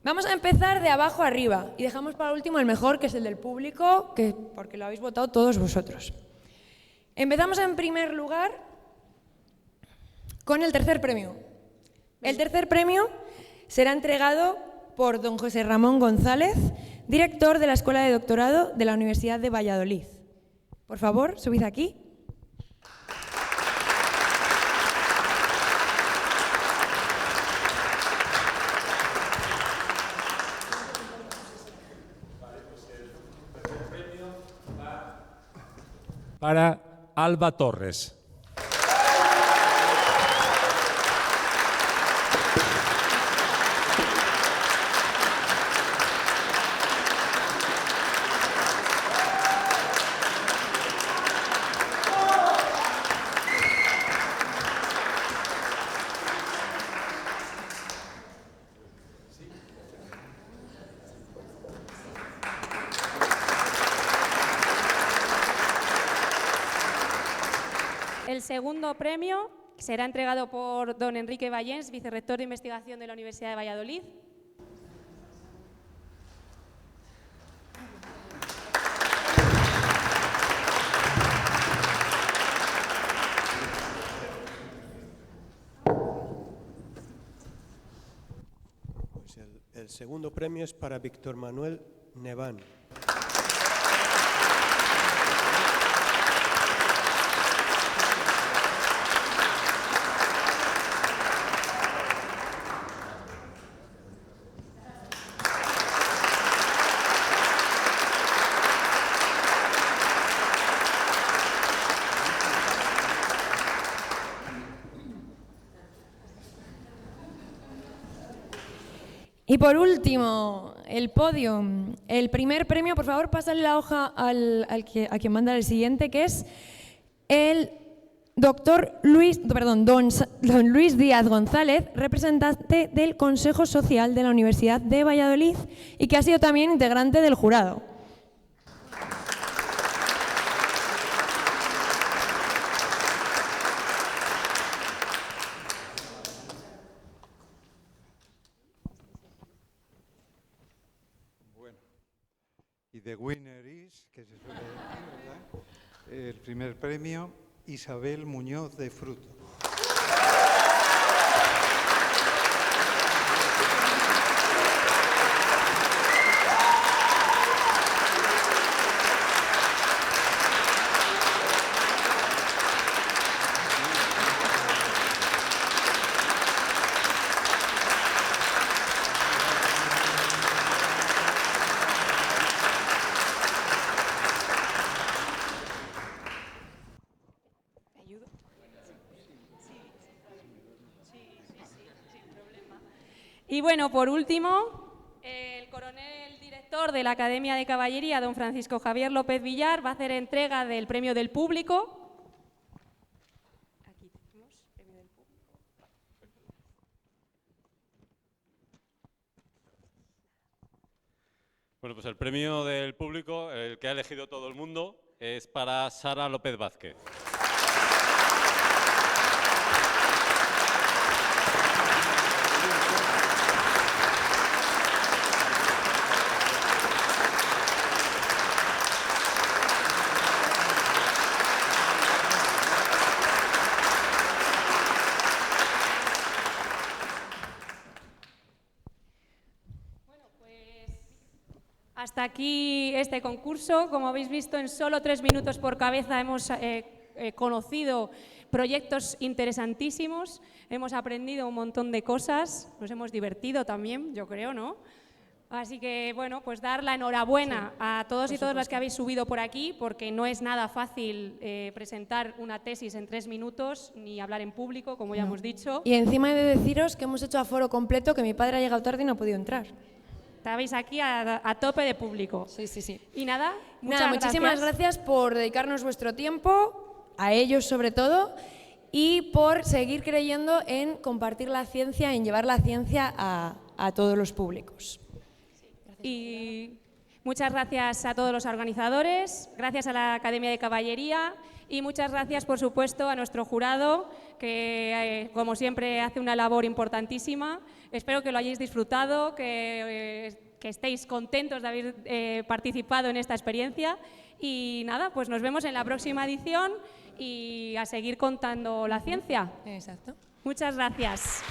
Vamos a empezar de abajo arriba y dejamos para último el mejor, que es el del público, porque lo habéis votado todos vosotros. Empezamos en primer lugar con el tercer premio. El tercer premio será entregado por don José Ramón González, director de la Escuela de Doctorado de la Universidad de Valladolid. Por favor, subid aquí. Para Alba Torres. El segundo premio será entregado por don Enrique Vallens, vicerrector de investigación de la Universidad de Valladolid. Pues el segundo premio es para Víctor Manuel Neván. Y por último, el podio. El primer premio, por favor, pásale la hoja a quien manda el siguiente, que es el don Luis Díaz González, representante del Consejo Social de la Universidad de Valladolid y que ha sido también integrante del jurado. Y the winner is, que se suele decir, ¿verdad? El primer premio, Isabel Muñoz de Fruto. Y bueno, por último, el coronel director de la Academia de Caballería, don Francisco Javier López Villar, va a hacer entrega del premio del público. Aquí tenemos premio del público. Bueno, pues el premio del público, el que ha elegido todo el mundo, es para Sara López Vázquez. Hasta aquí este concurso. Como habéis visto, en solo 3 minutos por cabeza hemos conocido proyectos interesantísimos, hemos aprendido un montón de cosas, nos hemos divertido también, yo creo, ¿no? Así que, bueno, pues dar la enhorabuena a todos y todas las que habéis subido por aquí, porque no es nada fácil presentar una tesis en 3 minutos, ni hablar en público, como ya hemos dicho. Y encima he de deciros que hemos hecho aforo completo, que mi padre ha llegado tarde y no ha podido entrar. Estabais aquí a tope de público. Sí, sí, sí. Y nada, muchísimas gracias por dedicarnos vuestro tiempo, a ellos sobre todo, y por seguir creyendo en compartir la ciencia, en llevar la ciencia a todos los públicos. Y muchas gracias a todos los organizadores, gracias a la Academia de Caballería y muchas gracias, por supuesto, a nuestro jurado, que como siempre hace una labor importantísima. Espero que lo hayáis disfrutado, que estéis contentos de haber participado en esta experiencia y nada, pues nos vemos en la próxima edición y a seguir contando la ciencia. Exacto. Muchas gracias.